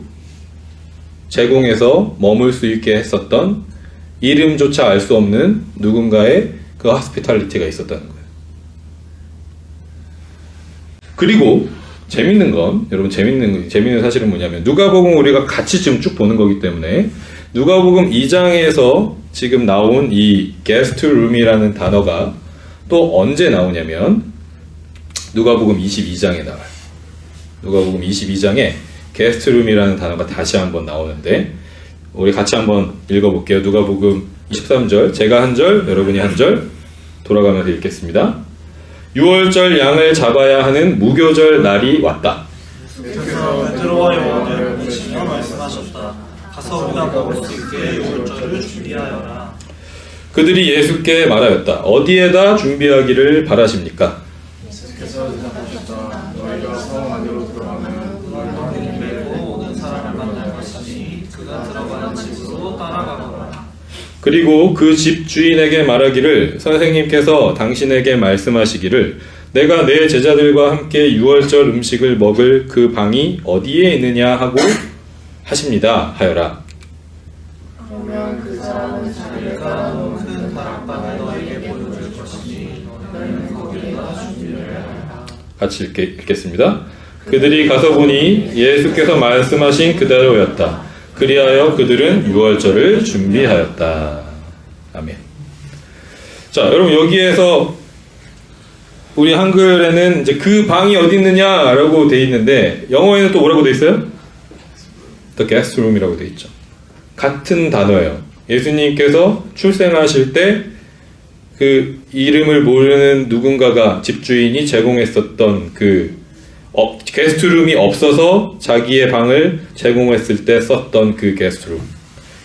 제공해서 머물 수 있게 했었던 이름조차 알 수 없는 누군가의 그 호스피탈리티가 있었다는 거예요. 그리고 재밌는 건, 여러분 재밌는 사실은 뭐냐면 누가복음 우리가 같이 지금 쭉 보는 거기 때문에 누가복음 2장에서 지금 나온 이 게스트룸이라는 단어가 또 언제 나오냐면 누가복음 22장에 나와요. 누가복음 22장에 게스트룸이라는 단어가 다시 한번 나오는데 우리 같이 한번 읽어볼게요. 누가복음 23절, 제가 한 절, 여러분이 한 절 돌아가면서 읽겠습니다. 6월절 양을 잡아야 하는 무교절 날이 왔다. 예수께서 베드로와 요한을 부르시며 말씀하셨다. 가서 우리가 먹을 수 있게 6월절을 준비하여라. 그들이 예수께 말하였다. 어디에다 준비하기를 바라십니까? 예수께서 대답하셨다. 너희가 성 안으로 들어가면 너희를 메고 오는 사람을 만날 것이니 그가 들어가는 집으로 따라가거라. 그리고 그 집 주인에게 말하기를 선생님께서 당신에게 말씀하시기를 내가 내 제자들과 함께 유월절 음식을 먹을 그 방이 어디에 있느냐 하고 하십니다 하여라. 그러면 그 사람은 자기가 큰 다락방을 너희에게 보여줄 것이니 너희는 거기에다 준비를 하라. 같이 읽겠습니다. 그들이 가서 보니 예수께서 말씀하신 그대로였다. 그리하여 그들은 유월절을 준비하였다. 아멘. 자, 여러분 여기에서 우리 한글에는 이제 그 방이 어디 있느냐라고 돼 있는데 영어에는 또 뭐라고 돼 있어요? The guest room이라고 돼 있죠. 같은 단어예요. 예수님께서 출생하실 때 그 이름을 모르는 누군가가 집주인이 제공했었던 그 게스트룸이 없어서 자기의 방을 제공했을 때 썼던 그 게스트룸.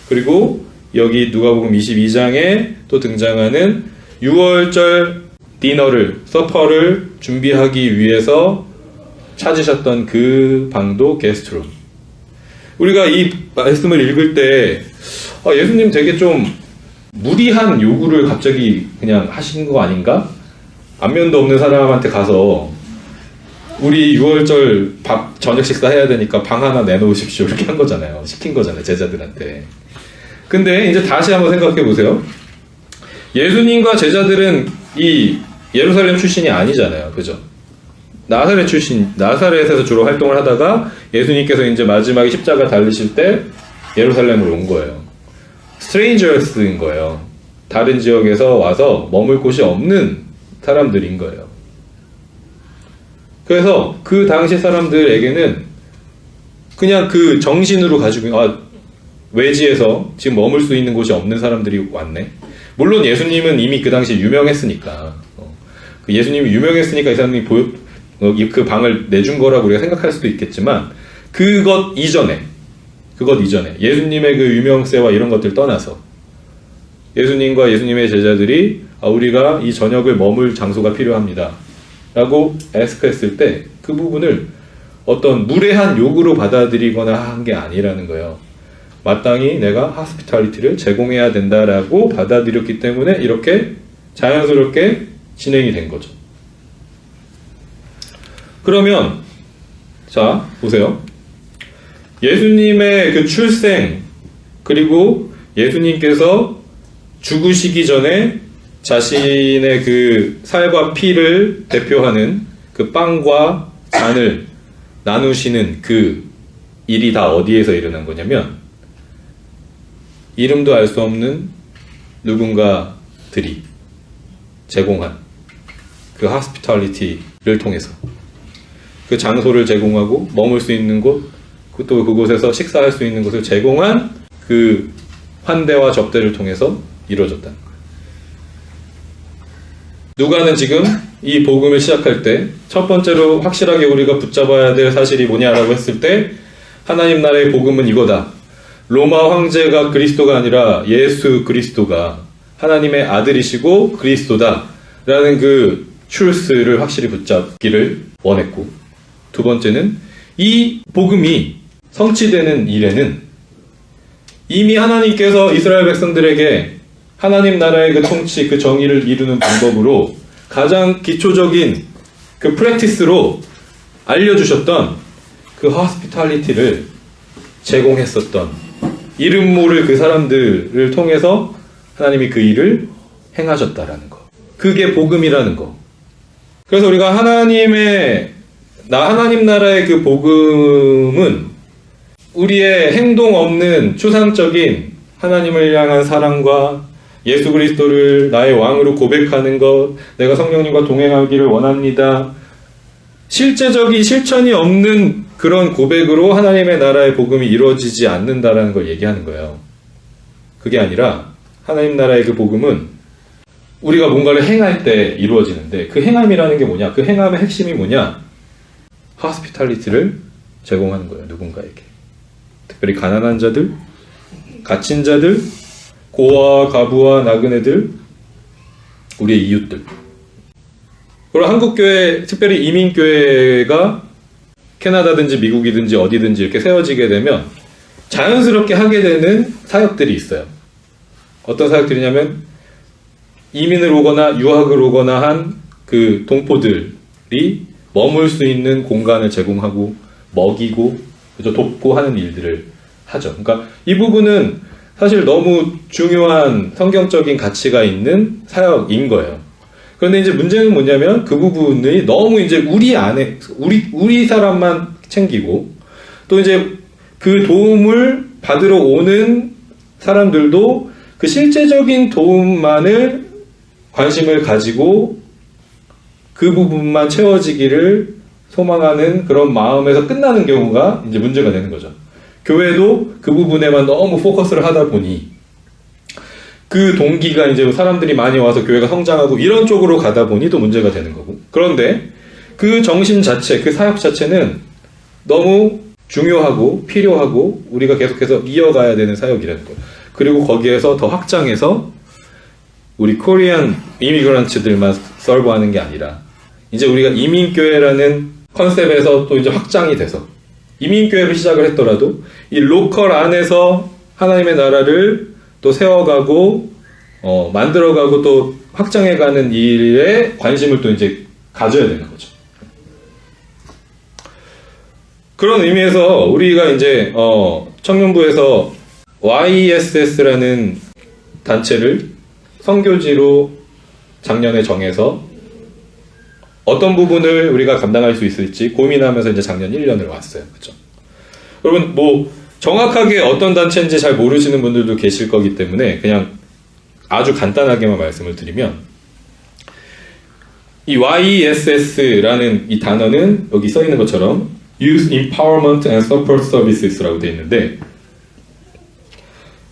그리고 여기 누가복음 22장에 또 등장하는 6월절 디너를, 서퍼를 준비하기 위해서 찾으셨던 그 방도 게스트룸. 우리가 이 말씀을 읽을 때 예수님 되게 좀 무리한 요구를 갑자기 그냥 하신 거 아닌가? 안면도 없는 사람한테 가서 우리 6월절 밥 저녁 식사 해야 되니까 방 하나 내놓으십시오 이렇게 한 거잖아요. 시킨 거잖아요, 제자들한테. 근데 이제 다시 한번 생각해 보세요. 예수님과 제자들은 이 예루살렘 출신이 아니잖아요, 그죠? 나사렛에서 주로 활동을 하다가 예수님께서 이제 마지막에 십자가 달리실 때 예루살렘으로 온 거예요. 스트레인저스인 거예요. 다른 지역에서 와서 머물 곳이 없는 사람들인 거예요. 그래서 그 당시 사람들에게는 그냥 그 정신으로 가지고 외지에서 지금 머물 수 있는 곳이 없는 사람들이 왔네. 물론 예수님은 이미 그 당시 유명했으니까 예수님이 유명했으니까 이 사람이 그 방을 내준 거라고 우리가 생각할 수도 있겠지만 그것 이전에 예수님의 그 유명세와 이런 것들 떠나서 예수님과 예수님의 제자들이 우리가 이 저녁을 머물 장소가 필요합니다 라고 애스크했을 때 그 부분을 어떤 무례한 요구로 받아들이거나 한 게 아니라는 거예요. 마땅히 내가 하스피탈리티를 제공해야 된다라고 받아들였기 때문에 이렇게 자연스럽게 진행이 된 거죠. 그러면 자 보세요. 예수님의 그 출생 그리고 예수님께서 죽으시기 전에 자신의 그 살과 피를 대표하는 그 빵과 잔을 나누시는 그 일이 다 어디에서 일어난 거냐면 이름도 알 수 없는 누군가들이 제공한 그 하스피탈리티를 통해서 그 장소를 제공하고 머물 수 있는 곳, 또 그곳에서 식사할 수 있는 곳을 제공한 그 환대와 접대를 통해서 이루어졌다는 거예요. 누가는 지금 이 복음을 시작할 때 첫 번째로 확실하게 우리가 붙잡아야 될 사실이 뭐냐라고 했을 때 하나님 나라의 복음은 이거다. 로마 황제가 그리스도가 아니라 예수 그리스도가 하나님의 아들이시고 그리스도다 라는 그 트루스를 확실히 붙잡기를 원했고, 두 번째는 이 복음이 성취되는 일에는 이미 하나님께서 이스라엘 백성들에게 하나님 나라의 그 통치, 그 정의를 이루는 방법으로 가장 기초적인 그 프랙티스로 알려주셨던 그 호스피탈리티를 제공했었던 이름 모를 그 사람들을 통해서 하나님이 그 일을 행하셨다라는 거. 그게 복음이라는 거. 그래서 우리가 하나님 나라의 그 복음은 우리의 행동 없는 추상적인 하나님을 향한 사랑과 예수 그리스도를 나의 왕으로 고백하는 것, 내가 성령님과 동행하기를 원합니다. 실제적인 실천이 없는 그런 고백으로 하나님의 나라의 복음이 이루어지지 않는다라는 걸 얘기하는 거예요. 그게 아니라 하나님 나라의 그 복음은 우리가 뭔가를 행할 때 이루어지는데, 그 행함이라는 게 뭐냐? 그 행함의 핵심이 뭐냐? 호스피탈리티를 제공하는 거예요. 누군가에게. 특별히 가난한 자들, 갇힌 자들, 고아와 가부와 나그네들, 우리의 이웃들. 그리고 한국교회, 특별히 이민교회가 캐나다든지 미국이든지 어디든지 이렇게 세워지게 되면 자연스럽게 하게 되는 사역들이 있어요. 어떤 사역들이냐면 이민을 오거나 유학을 오거나 한 그 동포들이 머물 수 있는 공간을 제공하고 먹이고 돕고 하는 일들을 하죠. 그러니까 이 부분은 사실 너무 중요한 성경적인 가치가 있는 사역인 거예요. 그런데 이제 문제는 뭐냐면 그 부분이 너무 이제 우리 사람만 챙기고, 또 이제 그 도움을 받으러 오는 사람들도 그 실제적인 도움만을 관심을 가지고 그 부분만 채워지기를 소망하는 그런 마음에서 끝나는 경우가 이제 문제가 되는 거죠. 교회도 그 부분에만 너무 포커스를 하다 보니 그 동기가 이제 사람들이 많이 와서 교회가 성장하고 이런 쪽으로 가다 보니 또 문제가 되는 거고. 그런데 그 정신 자체, 그 사역 자체는 너무 중요하고 필요하고 우리가 계속해서 이어가야 되는 사역이라는 거예요. 그리고 거기에서 더 확장해서 우리 코리안 이미그런트들만 서브하는 게 아니라 이제 우리가 이민교회라는 컨셉에서 또 이제 확장이 돼서 이민교회로 시작을 했더라도 이 로컬 안에서 하나님의 나라를 또 세워가고 만들어가고 또 확장해가는 일에 관심을 또 이제 가져야 되는 거죠. 그런 의미에서 우리가 이제 청년부에서 YSS라는 단체를 선교지로 작년에 정해서 어떤 부분을 우리가 감당할 수 있을지 고민하면서 이제 작년 1년을 왔어요. 그렇죠? 여러분 뭐 정확하게 어떤 단체인지 잘 모르시는 분들도 계실 거기 때문에 그냥 아주 간단하게만 말씀을 드리면, 이 YESS라는 이 단어는 여기 써 있는 것처럼 Youth Empowerment and Support Services라고 되어 있는데,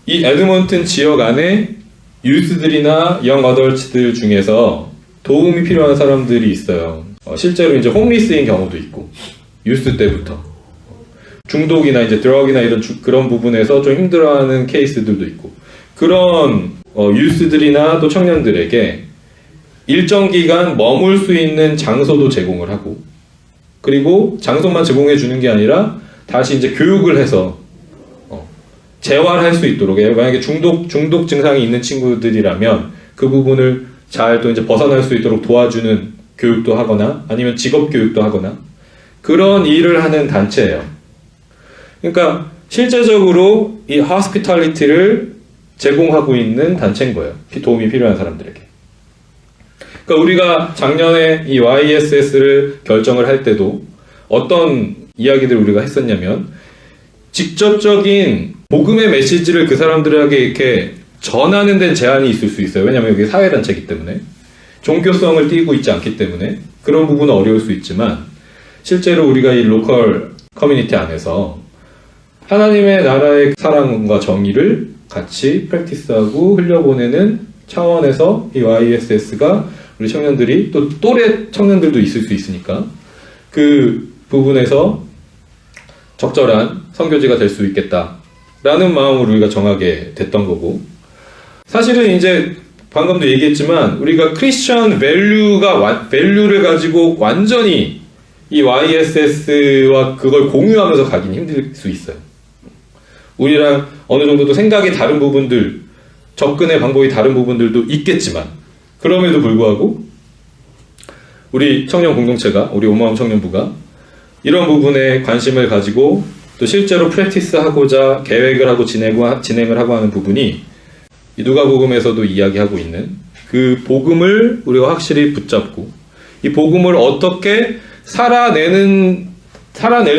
이 에드먼튼 지역 안에 유스들이나 영 어덜츠들 중에서 도움이 필요한 사람들이 있어요. 실제로 이제 홈리스인 경우도 있고, 유스 때부터 중독이나 이제 드럭이나 이런 그런 부분에서 좀 힘들어하는 케이스들도 있고, 그런 유스들이나 또 청년들에게 일정 기간 머물 수 있는 장소도 제공을 하고, 그리고 장소만 제공해 주는 게 아니라 다시 이제 교육을 해서 재활할 수 있도록, 만약에 중독 증상이 있는 친구들이라면 그 부분을 잘 또 이제 벗어날 수 있도록 도와주는 교육도 하거나 아니면 직업 교육도 하거나 그런 일을 하는 단체예요. 그러니까 실제적으로 이 hospitality를 제공하고 있는 단체인 거예요. 도움이 필요한 사람들에게. 그러니까 우리가 작년에 이 YSS를 결정을 할 때도 어떤 이야기들을 우리가 했었냐면 직접적인 복음의 메시지를 그 사람들에게 이렇게 전하는 데는 제한이 있을 수 있어요. 왜냐하면 여기 사회단체이기 때문에 종교성을 띠고 있지 않기 때문에 그런 부분은 어려울 수 있지만 실제로 우리가 이 로컬 커뮤니티 안에서 하나님의 나라의 사랑과 정의를 같이 프랙티스하고 흘려보내는 차원에서 이 YSS가 우리 청년들이 또 또래 청년들도 있을 수 있으니까 그 부분에서 적절한 선교지가 될 수 있겠다라는 마음으로 우리가 정하게 됐던 거고, 사실은 이제 방금도 얘기했지만 우리가 크리스천 밸류를 가지고 완전히 이 YSS와 그걸 공유하면서 가긴 힘들 수 있어요. 우리랑 어느 정도 또 생각이 다른 부분들, 접근의 방법이 다른 부분들도 있겠지만 그럼에도 불구하고 우리 청년 공동체가, 우리 오마음 청년부가 이런 부분에 관심을 가지고 또 실제로 프랙티스하고자 계획을 하고 진행을 하고 하는 부분이 이 누가복음에서도 이야기하고 있는 그 복음을 우리가 확실히 붙잡고 이 복음을 어떻게 살아낼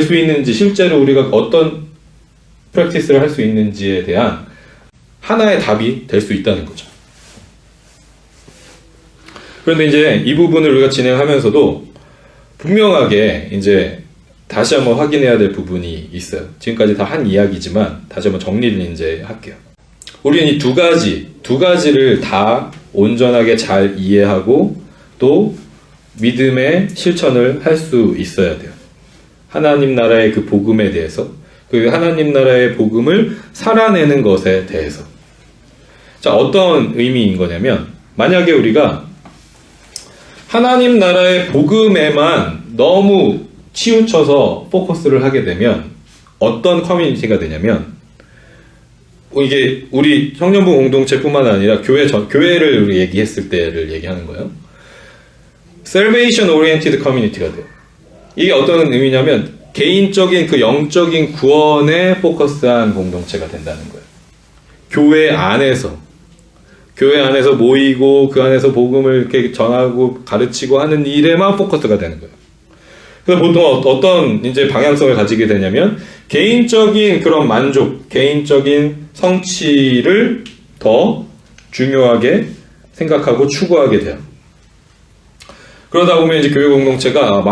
수 있는지, 실제로 우리가 어떤 프랙티스를 할 수 있는지에 대한 하나의 답이 될 수 있다는 거죠. 그런데 이제 이 부분을 우리가 진행하면서도 분명하게 이제 다시 한번 확인해야 될 부분이 있어요. 지금까지 다 한 이야기지만 다시 한번 정리를 이제 할게요. 우리는 이 두 가지를 다 온전하게 잘 이해하고 또 믿음의 실천을 할 수 있어야 돼요. 하나님 나라의 그 복음에 대해서, 그 하나님 나라의 복음을 살아내는 것에 대해서. 자, 어떤 의미인 거냐면, 만약에 우리가 하나님 나라의 복음에만 너무 치우쳐서 포커스를 하게 되면 어떤 커뮤니티가 되냐면, 이게 우리 청년부 공동체뿐만 아니라 교회를 우리 얘기했을 때를 얘기하는 거예요. Salvation Oriented Community가 돼요. 이게 어떤 의미냐면 개인적인 그 영적인 구원에 포커스한 공동체가 된다는 거예요. 교회 안에서 모이고 그 안에서 복음을 이렇게 전하고 가르치고 하는 일에만 포커스가 되는 거예요. 그래서 보통 어떤 이제 방향성을 가지게 되냐면 개인적인 그런 만족, 개인적인 성취를 더 중요하게 생각하고 추구하게 돼요. 그러다 보면 이제 교회 공동체가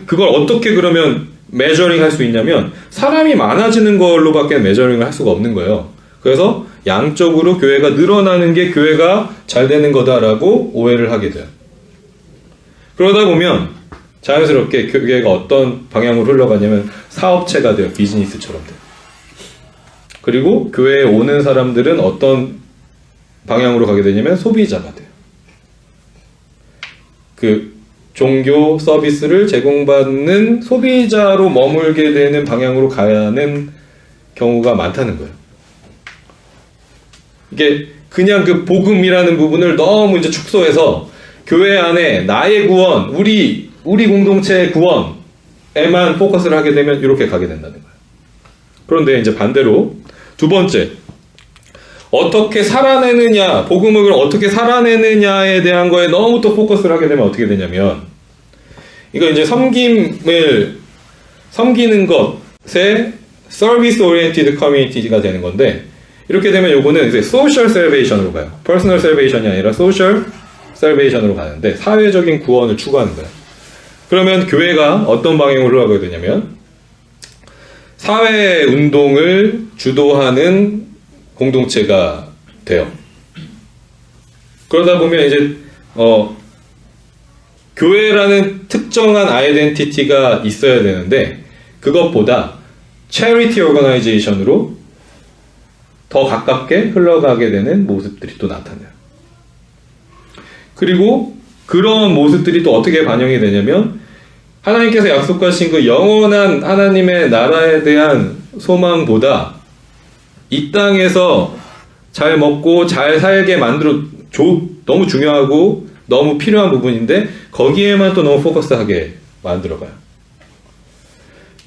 그걸 어떻게 그러면 메저링 할 수 있냐면 사람이 많아지는 걸로밖에 메저링을 할 수가 없는 거예요. 그래서 양적으로 교회가 늘어나는 게 교회가 잘 되는 거다라고 오해를 하게 돼요. 그러다 보면 자연스럽게 교회가 어떤 방향으로 흘러가냐면 사업체가 돼요. 비즈니스처럼 돼요. 그리고 교회에 오는 사람들은 어떤 방향으로 가게 되냐면 소비자가 돼요. 그 종교 서비스를 제공받는 소비자로 머물게 되는 방향으로 가는 경우가 많다는 거예요. 이게 그냥 그 복음이라는 부분을 너무 이제 축소해서 교회 안에 나의 구원, 우리 공동체의 구원에만 포커스를 하게 되면 이렇게 가게 된다는 거예요. 그런데 이제 반대로 두 번째, 어떻게 살아내느냐, 복음을 어떻게 살아내느냐에 대한 거에 너무 또 포커스를 하게 되면 어떻게 되냐면, 이거 이제 섬기는 것에 서비스 오리엔티드 커뮤니티가 되는 건데, 이렇게 되면 요거는 이제 소셜 셀베이션으로 가요. 퍼스널 셀베이션이 아니라 소셜 셀베이션으로 가는데, 사회적인 구원을 추구하는 거예요. 그러면 교회가 어떤 방향으로 흘러가게 되냐면, 사회 운동을 주도하는 공동체가 돼요. 그러다 보면 이제 교회라는 특정한 아이덴티티가 있어야 되는데 그것보다 체리티 오거나이제이션으로 더 가깝게 흘러가게 되는 모습들이 또 나타나요. 그리고 그런 모습들이 또 어떻게 반영이 되냐면 하나님께서 약속하신 그 영원한 하나님의 나라에 대한 소망보다 이 땅에서 잘 먹고 잘 살게 너무 중요하고 너무 필요한 부분인데 거기에만 또 너무 포커스하게 만들어가요.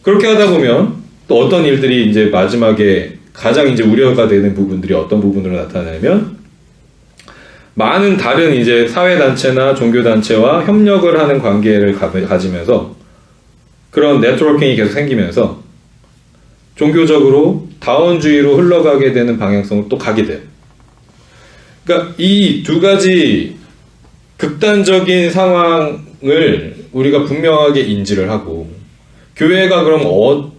그렇게 하다 보면 또 어떤 일들이 이제 마지막에 가장 이제 우려가 되는 부분들이 어떤 부분으로 나타나냐면 많은 다른 이제 사회단체나 종교단체와 협력을 하는 관계를 가지면서 그런 네트워킹이 계속 생기면서 종교적으로 다원주의로 흘러가게 되는 방향성으로 또 가게 돼요. 그러니까 이 두 가지 극단적인 상황을 우리가 분명하게 인지를 하고 교회가 그럼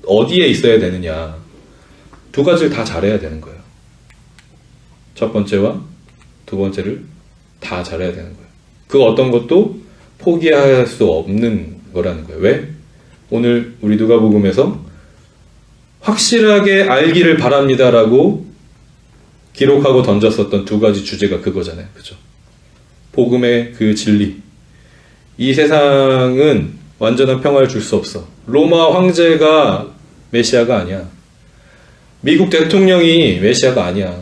어디에 있어야 되느냐 두 가지를 다 잘해야 되는 거예요. 첫 번째와 두 번째를 다 잘해야 되는 거예요. 그 어떤 것도 포기할 수 없는 거라는 거예요. 왜? 오늘 우리 누가복음에서 확실하게 알기를 바랍니다라고 기록하고 던졌었던 두 가지 주제가 그거잖아요. 그죠? 복음의 그 진리. 이 세상은 완전한 평화를 줄 수 없어. 로마 황제가 메시아가 아니야. 미국 대통령이 메시아가 아니야.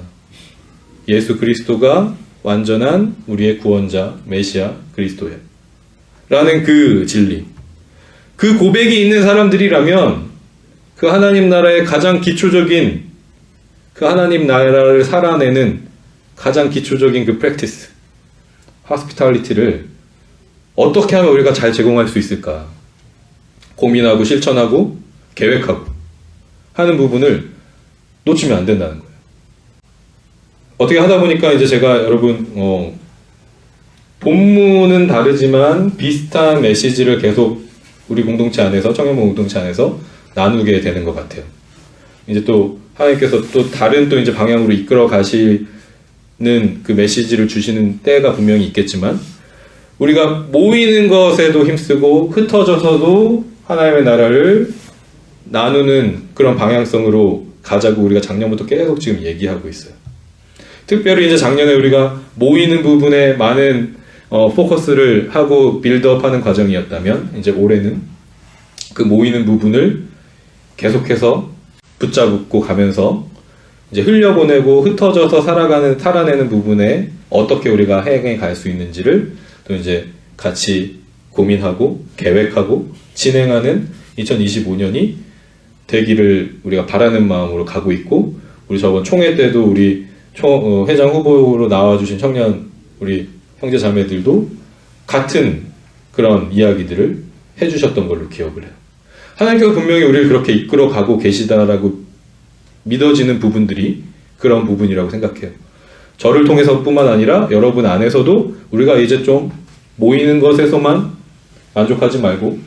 예수 그리스도가 완전한 우리의 구원자, 메시아 그리스도예요. 라는 그 진리. 그 고백이 있는 사람들이라면 그 하나님 나라의 가장 기초적인 그 하나님 나라를 살아내는 가장 기초적인 그 프랙티스, 호스피탈리티를 어떻게 하면 우리가 잘 제공할 수 있을까? 고민하고 실천하고 계획하고 하는 부분을 놓치면 안 된다는 거예요. 어떻게 하다 보니까 이제 제가 여러분 본문은 다르지만 비슷한 메시지를 계속 우리 공동체 안에서 청년부 공동체 안에서 나누게 되는 것 같아요. 이제 또 하나님께서 또 다른 또 이제 방향으로 이끌어 가시는 그 메시지를 주시는 때가 분명히 있겠지만 우리가 모이는 것에도 힘쓰고 흩어져서도 하나님의 나라를 나누는 그런 방향성으로 가자고 우리가 작년부터 계속 지금 얘기하고 있어요. 특별히 이제 작년에 우리가 모이는 부분에 많은 포커스를 하고 빌드업하는 과정이었다면 이제 올해는 그 모이는 부분을 계속해서 붙잡고 가면서 이제 흘려보내고 흩어져서 살아내는 부분에 어떻게 우리가 행해 갈 수 있는지를 또 이제 같이 고민하고 계획하고 진행하는 2025년이 되기를 우리가 바라는 마음으로 가고 있고 우리 저번 총회 때도 우리 회장 후보로 나와주신 청년 우리 형제 자매들도 같은 그런 이야기들을 해주셨던 걸로 기억을 해요. 하나님께서 분명히 우리를 그렇게 이끌어 가고 계시다라고 믿어지는 부분들이 그런 부분이라고 생각해요. 저를 통해서 뿐만 아니라 여러분 안에서도 우리가 이제 좀 모이는 것에서만 만족하지 말고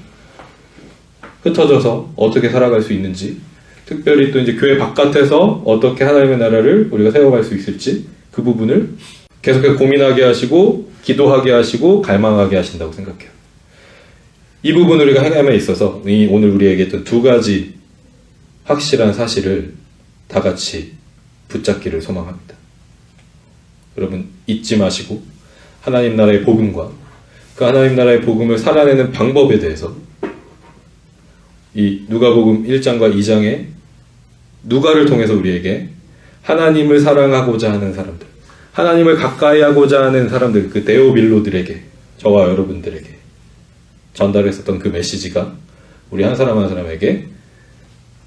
흩어져서 어떻게 살아갈 수 있는지 특별히 또 이제 교회 바깥에서 어떻게 하나님의 나라를 우리가 세워갈 수 있을지 그 부분을 계속해서 고민하게 하시고 기도하게 하시고 갈망하게 하신다고 생각해요. 이 부분 우리가 행함에 있어서 오늘 우리에게 했던 두 가지 확실한 사실을 다 같이 붙잡기를 소망합니다. 여러분 잊지 마시고 하나님 나라의 복음과 그 하나님 나라의 복음을 살아내는 방법에 대해서 이 누가복음 1장과 2장에 누가를 통해서 우리에게 하나님을 사랑하고자 하는 사람들, 하나님을 가까이 하고자 하는 사람들, 그 데오빌로들에게, 저와 여러분들에게 전달했었던 그 메시지가 우리 한 사람 한 사람에게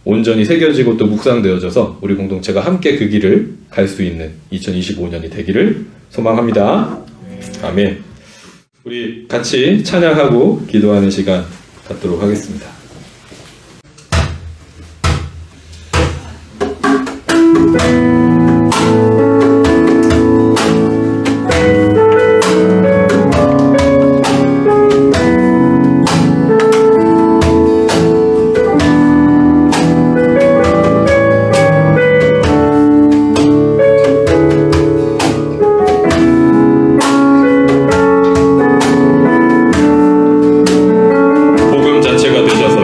온전히 새겨지고 또 묵상되어져서 우리 공동체가 함께 그 길을 갈 수 있는 2025년이 되기를 소망합니다. 아멘. 우리 같이 찬양하고 기도하는 시간 갖도록 하겠습니다. 복음 자체가 되셔서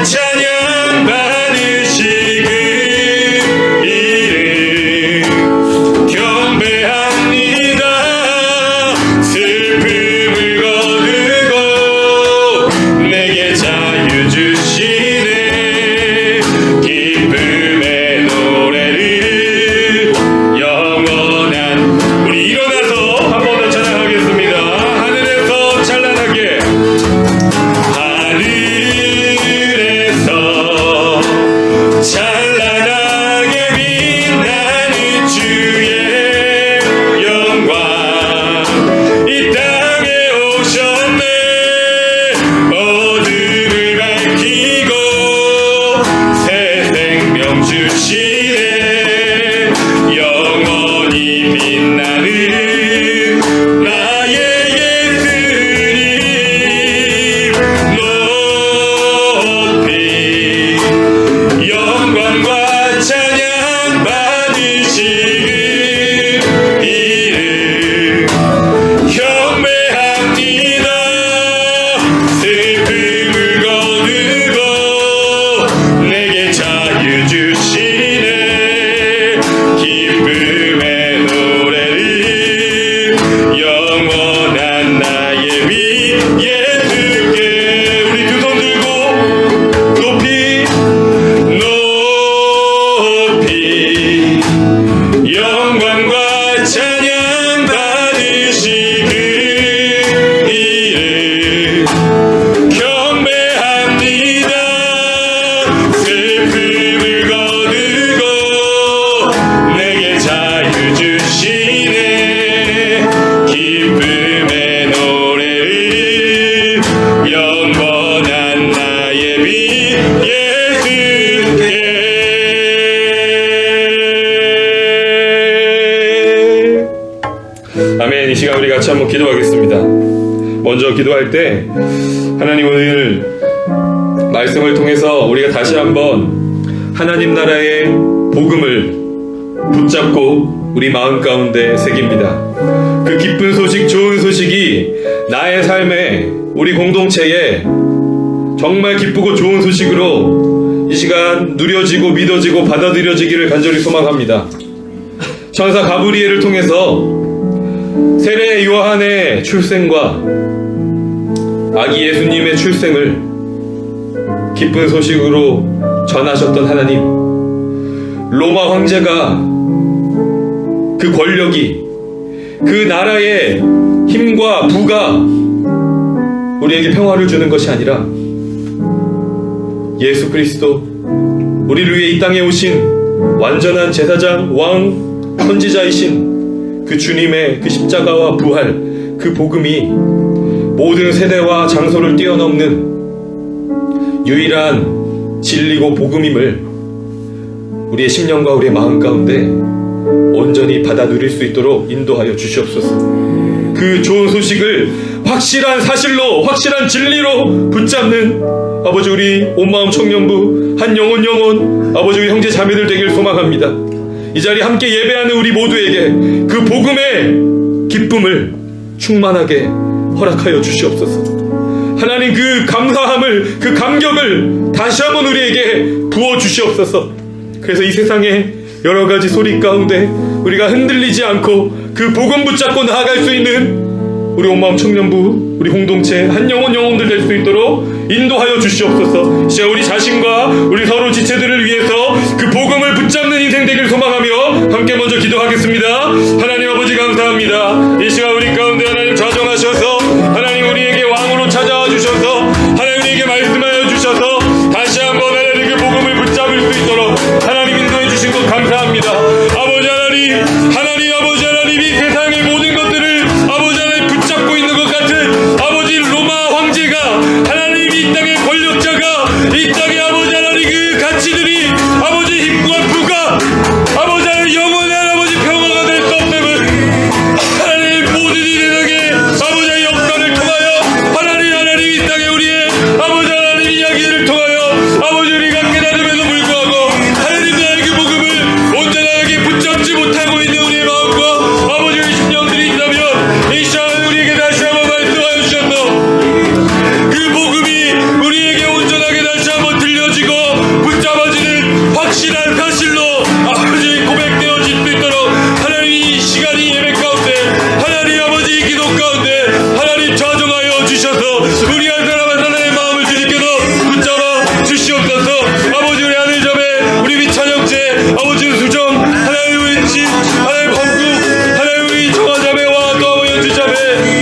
찬양 받으시길 이름 경배합니다. 슬픔을 거두고 내게 자유 주시네. 기쁨의 노래를 영원한 우리 일어나서 한 번 더 찬양하겠습니다. 하늘에서 찬란하게 하늘에서 찬란하게 빛나는 주의 영광 이 땅에 오셨네. 어둠을 밝히고 새 생명 주시네. 영원히 빛나는 나의 예수님 높이 영광과 찬양 받으시길 이름 경배합니다. 슬픔을 거두고 내게 자유 주시네. 기쁨의 노래를 영원한 나의 빛 예수께 우리 두 손 들고 높이 높이 영광과 찬양 받으시길 이름 경배합니다. 슬픔을 거두고 내게 자유 주시네. 기쁨의 노래를 영원한 나의 빛 예수께. 아멘. 이 시간 우리 같이 한번 기도하겠습니다. 먼저 기도할 때 하나님 오늘 말씀을 통해서 우리가 다시 한번 하나님 나라의 복음을 붙잡고 우리 마음 가운데 새깁니다. 그 기쁜 소식, 좋은 소식이 나의 삶에, 우리 공동체에 정말 기쁘고 좋은 소식으로 이 시간 누려지고 믿어지고 받아들여지기를 간절히 소망합니다. 천사 가브리엘을 통해서 세례 요한의 출생과 아기 예수님의 출생을 기쁜 소식으로 전하셨던 하나님, 로마 황제가 그 권력이, 그 나라의 힘과 부가 우리에게 평화를 주는 것이 아니라 예수 그리스도, 우리를 위해 이 땅에 오신 완전한 제사장, 왕, 선지자이신 그 주님의 그 십자가와 부활, 그 복음이 모든 세대와 장소를 뛰어넘는 유일한 진리고 복음임을 우리의 심령과 우리의 마음 가운데 온전히 받아 누릴 수 있도록 인도하여 주시옵소서. 그 좋은 소식을 확실한 사실로, 확실한 진리로 붙잡는 아버지 우리 온마음 청년부 한 영혼 아버지 우리 형제 자매들 되길 소망합니다. 이 자리 함께 예배하는 우리 모두에게 그 복음의 기쁨을 충만하게 허락하여 주시옵소서. 하나님 그 감사함을, 그 감격을 다시 한번 우리에게 부어 주시옵소서. 그래서 이 세상의 여러 가지 소리 가운데 우리가 흔들리지 않고 그 복음 붙잡고 나아갈 수 있는 우리 온마음 청년부, 우리 공동체 한 영혼들 될 수 있도록 인도하여 주시옵소서. 이제 우리 자신과 우리 서로 지체들을 위해서 그 복음을 붙잡는 인생 되길 소망하며 함께 먼저 기도하겠습니다. 하나님 아버지 감사합니다. 이 시간 우리 가운데 하나님 좌정하셔서 하나님 우리에게 왕으로 찾아와 주셔서 하나님 우리에게 말씀하여 주셔서 다시 한번 하나님 그 복음을 붙잡을 수 있도록 하나님 인도해 주신 것 감사합니다. 아버지 하나님 이 세상의 모든 것들을 아버지 하나님 붙잡고 있는 것 같은 아버지 로마 황제가 하나님 이 땅의 권력자가 이 땅의 아버지 하나님 그 가치들이 아버지 힘과 부가 아버지 하나님 영원한 아버지 평화가 될 수 없음을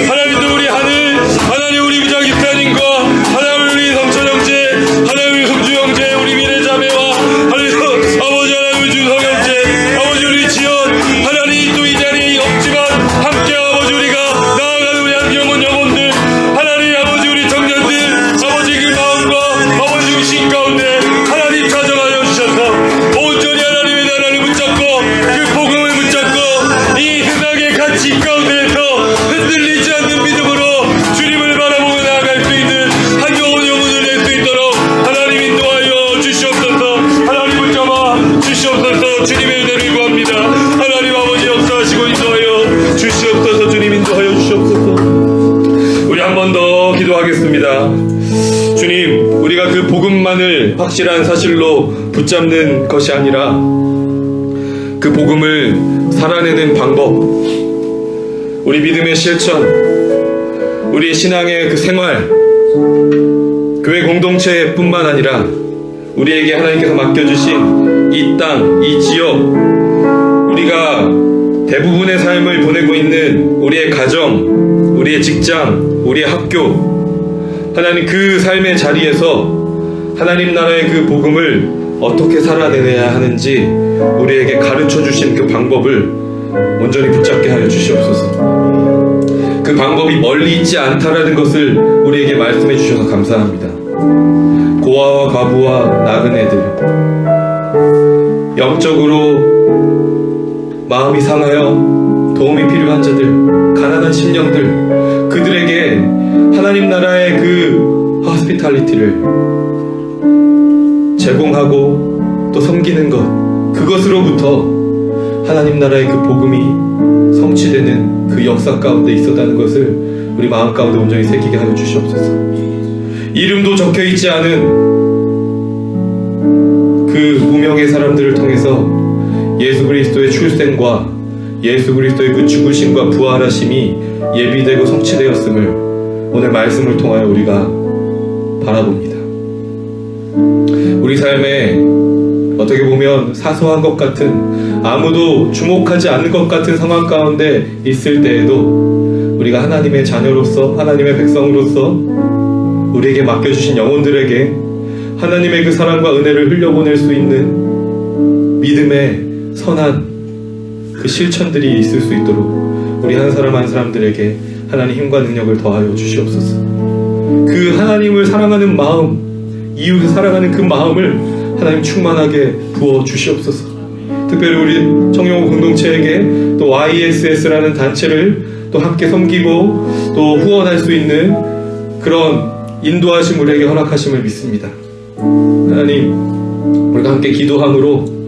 하나님도 우리 하늘, 하나님 우리 부장 집사님과 하나님 우리 성철 형제, 하나님 우리 성주 형제, 우리 미래 자매와 하나님 아버지 하나님 주성 형제, 아버지 우리 지연, 하나님 또 이 자리에 없지만 함께 아버지 우리가 나아가는 우리 한 영혼들, 하나님 아버지 우리 청년들, 아버지 그 마음과 아버지 의심 가운데 하나님 가져가여 주셔서 온전히 하나님의 나라를 붙잡고 그 복음을 붙잡고 이 세상의 가치 가운데에서 흔들리지 않는 믿음으로 주님을 바라보며 나아갈 수 있는 한 영혼을 낼 수 있도록 하나님 인도하여 주시옵소서. 하나님 붙잡아 주시옵소서. 주님의 은혜를 구합니다. 하나님 아버지 역사하시고 인도하여 주시옵소서. 주님 인도하여 주시옵소서. 우리 한 번 더 기도하겠습니다. 주님, 우리가 그 복음만을 확실한 사실로 붙잡는 것이 아니라 그 복음을 살아내는 방법, 우리 믿음의 실천, 우리의 신앙의 그 생활, 교회 공동체뿐만 아니라 우리에게 하나님께서 맡겨주신 이 땅, 이 지역, 우리가 대부분의 삶을 보내고 있는 우리의 가정, 우리의 직장, 우리의 학교, 하나님 그 삶의 자리에서 하나님 나라의 그 복음을 어떻게 살아내야 하는지 우리에게 가르쳐 주신 그 방법을 온전히 붙잡게 하여 주시옵소서. 그 방법이 멀리 있지 않다라는 것을 우리에게 말씀해 주셔서 감사합니다. 고아와 과부와 나그네들, 영적으로 마음이 상하여 도움이 필요한 자들, 가난한 심령들, 그들에게 하나님 나라의 그 호스피탈리티를 제공하고 또 섬기는 것, 그것으로부터 하나님 나라의 그 복음이 성취되는 그 역사 가운데 있었다는 것을 우리 마음 가운데 온전히 새기게 하여 주시옵소서. 이름도 적혀있지 않은 그 무명의 사람들을 통해서 예수 그리스도의 출생과 예수 그리스도의 그 죽으심과 부활하심이 예비되고 성취되었음을 오늘 말씀을 통하여 우리가 바라봅니다. 우리 삶에 어떻게 보면 사소한 것 같은, 아무도 주목하지 않는 것 같은 상황 가운데 있을 때에도 우리가 하나님의 자녀로서, 하나님의 백성으로서 우리에게 맡겨주신 영혼들에게 하나님의 그 사랑과 은혜를 흘려보낼 수 있는 믿음의 선한 그 실천들이 있을 수 있도록 우리 한 사람 한 사람들에게 하나님 힘과 능력을 더하여 주시옵소서. 그 하나님을 사랑하는 마음, 이웃을 사랑하는 그 마음을 하나님 충만하게 부어 주시옵소서. 특별히 우리 청년부 공동체에게 또 YSS라는 단체를 또 함께 섬기고 또 후원할 수 있는 그런 인도하심 우리에게 허락하심을 믿습니다. 하나님, 우리가 함께 기도함으로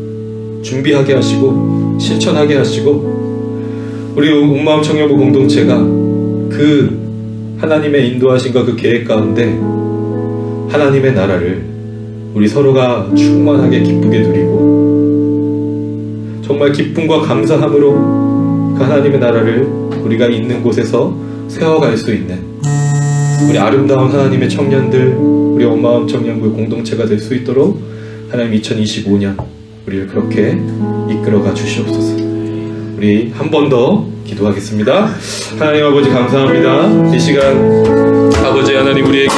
준비하게 하시고 실천하게 하시고 우리 온마음 청년부 공동체가 그 하나님의 인도하심과 그 계획 가운데 하나님의 나라를 우리 서로가 충만하게 기쁘게 누리고 정말 기쁨과 감사함으로 그 하나님의 나라를 우리가 있는 곳에서 세워갈 수 있는 우리 아름다운 하나님의 청년들, 우리 온마음 청년부의 공동체가 될 수 있도록 하나님 2025년 우리를 그렇게 이끌어가 주시옵소서. 우리 한 번 더 기도하겠습니다. 하나님 아버지 감사합니다. 이 시간 아버지 하나님 우리에게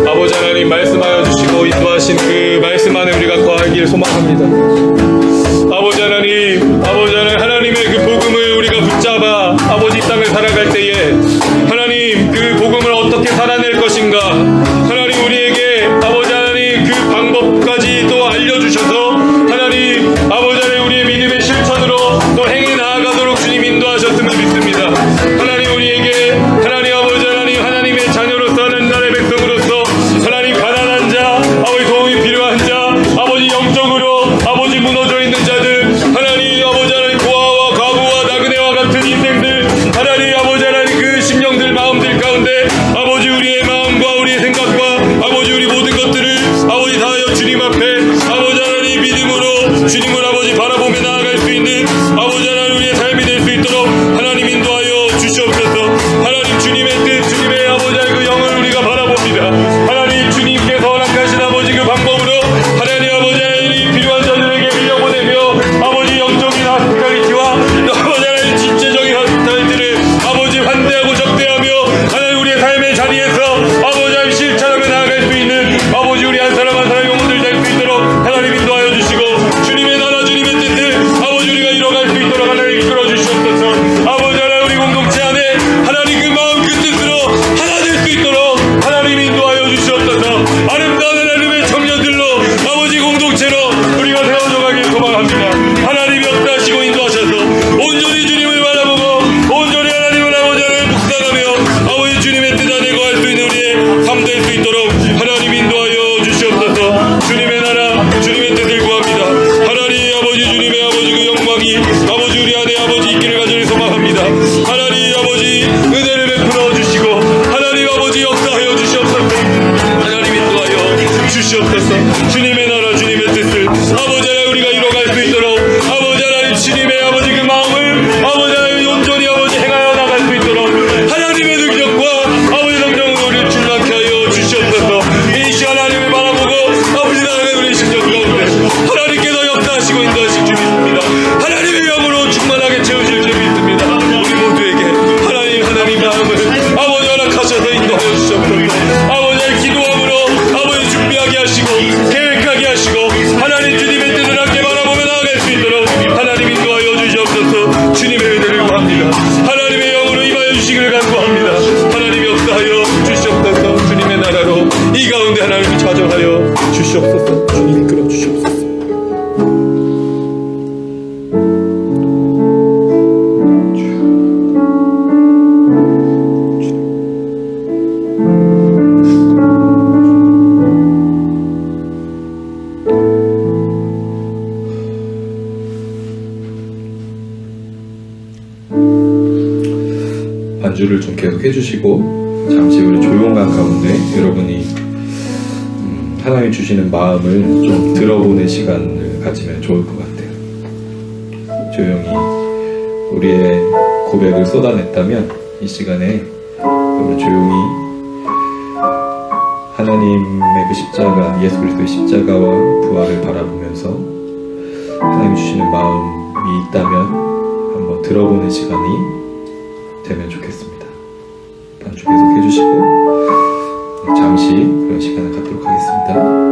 아버지 하나님 말씀하여 주시고 인도하신 그 말씀 안에 우리가 거하길 소망합니다. 아버지 하나님 하나님의 그 복음을 우리가 붙잡아 아버지 이 땅을 살아갈 때에 하나님 그 복음을 어떻게 살아낼 것인가, 하나님 우리에게 아버지 하나님 그 방법까지 또 알려주셔서 하나님 아버지 하나님 우리의 믿음의 실천으로 또 행해 나아가도록 주님 인도하셨음을 믿습니다. 하나님 우리에게 하나님 아버지 하나님 하나님의 자녀로서 하나님 나라의 백성으로서 하나님 가난한 자, 아버지 도움이 필요한 자, 아버지 영적으로 아버지 무너져 있는 자들, 하나님 아버지 하나님 고아와 과부와 반대하고 적대하며 하나님 우리의 삶의 자리에서 아버지 하나님 실천하며 나아갈 수 있는 아버지 우리 한 사람 한 사람 영혼들 될 수 있도록 하나님 인도하여 주시고 주님의 나라 주님의 뜻을 아버지 우리가 이뤄갈 수 있도록 하나님 이끌어 주시옵소서. 아버지 하나님 우리 공동체 안에 하나님 그 마음 그 뜻으로 하나 될 수 있도록 하나님 인도하여 주시옵소서. 아름다운 하나님의 청년들로 아버지 공동체로 우리가 세워져 가길 소망합니다. 하나님 역사하시고 인도하셔서 온전히 주님을 바라보고 온전히 하나님을 아버지 하나님 묵상하며 아버지 주님의 뜻 안에 거할 수 있는 우리의 삶 될 수 있도록 하나님 인도하여 주시옵소서. 주님의 나라 주님의 뜻을 구합니다. 하나님 아버지 주님의 아버지 그 영광이 아버지 우리 안에 아버지 있기를 간절히 소망합니다. 하나님 아버지 은혜를 베풀어 주시고 하나님 아버지 역사하여 주시옵소서. 하나님 인도하여 주시옵소서. 주님의 나라 주님의 뜻을 아버지 하나님 우리가 이뤄갈 수 있도록 아버지 하나님 주님의 아버지 그 마음을 아버지 하나님 온전히 아버지 행하여 나갈 수 있도록 하나님의 능력과 아버지 성령으로 우리를 충만케 하여 주시옵소서. 이 시간 하나님을 바라보고 아버지 하나님 우리 심령 가운데 하나님께서 역사하시고 인도하실 줄 믿습니다. 하나님의 영으로 충만하게 채우실 줄 믿습니다. 우리 모두에게 하나님 마음을 아버지 허락하셔서 인도하여 주시옵소서. 아버지 기도함으로 아버지 준비하게 하시고 계획하게 하시고 하나님 주님의 뜻을 함께 바라보며 나아갈 수 있도록 하나님 인도하여 주시옵소서. 주님의 은혜를 구합니다. 하나님의 영으로 임하여 주시기를 간구합니다. 하나님 역사하여 주시옵소서. 주님의 나라로 이 가운데 하나님 좌정하여 주시옵소서. 주님 이끌어 주시옵소서. 반주를 좀 계속 해주시고 잠시 우리 조용한 가운데 여러분이 하나님이 주시는 마음을 좀 들어보는 시간을 가지면 좋을 것 같아요. 조용히 우리의 고백을 쏟아냈다면 이 시간에 여러분 조용히 하나님의 그 십자가, 예수 그리스도의 십자가와 부활을 바라보면서 하나님이 주시는 마음이 있다면 한번 들어보는 시간이 되면 좋겠습니다. 반주 계속 해주시고 잠시 그런 시간을 갖도록 하겠습니다.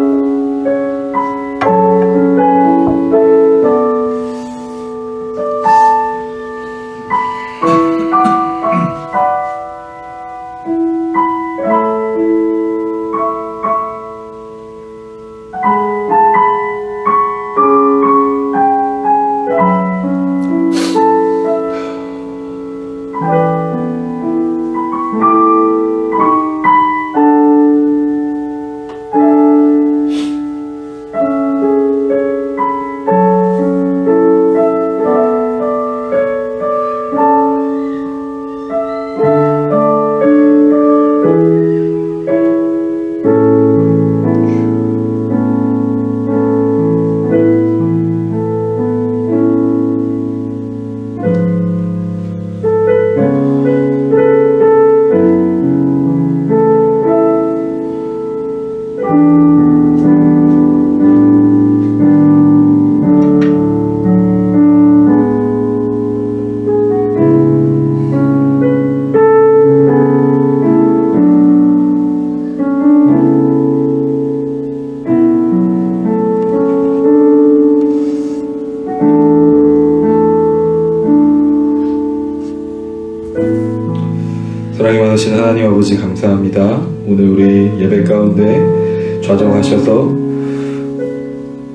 사랑이 많으신 하나님 아버지 감사합니다. 오늘 우리 예배 가운데 좌정하셔서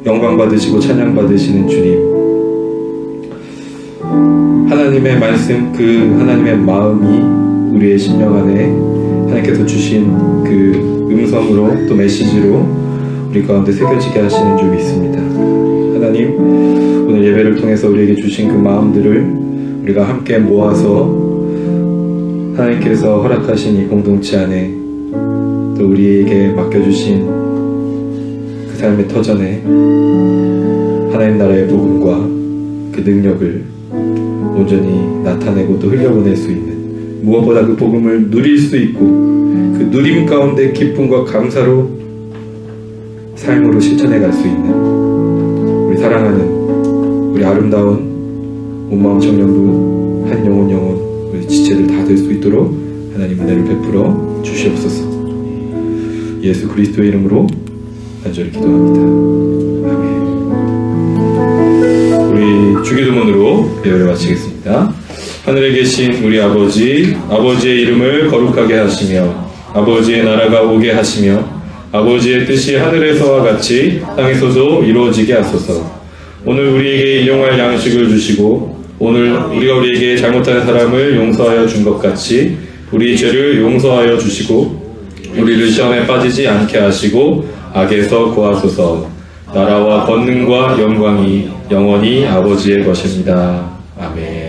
영광 받으시고 찬양 받으시는 주님, 하나님의 말씀, 그 하나님의 마음이 우리의 심령 안에 하나님께서 주신 그 음성으로 또 메시지로 우리 가운데 새겨지게 하시는 줄 믿습니다. 하나님, 오늘 예배를 통해서 우리에게 주신 그 마음들을 우리가 함께 모아서 하나님께서 허락하신 이 공동체 안에 또 우리에게 맡겨주신 그 삶의 터전에 하나님 나라의 복음과 그 능력을 온전히 나타내고 또 흘려보낼 수 있는, 무엇보다 그 복음을 누릴 수 있고 그 누림 가운데 기쁨과 감사로 삶으로 실천해 갈 수 있는 우리 사랑하는 우리 아름다운 온마음 청년부 한 영혼 우리 우리 지체들 다 될 수 있도록 하나님 은혜를 베풀어 주시옵소서. 예수 그리스도의 이름으로 간절히 기도합니다. 아멘. 우리 주기도문으로 예배를 마치겠습니다. 하늘에 계신 우리 아버지, 아버지의 이름을 거룩하게 하시며 아버지의 나라가 오게 하시며 아버지의 뜻이 하늘에서와 같이 땅에서도 이루어지게 하소서. 오늘 우리에게 일용할 양식을 주시고 오늘 우리가 우리에게 잘못한 사람을 용서하여 준 것 같이 우리 죄를 용서하여 주시고 우리를 시험에 빠지지 않게 하시고 악에서 구하소서. 나라와 권능과 영광이 영원히 아버지의 것입니다. 아멘.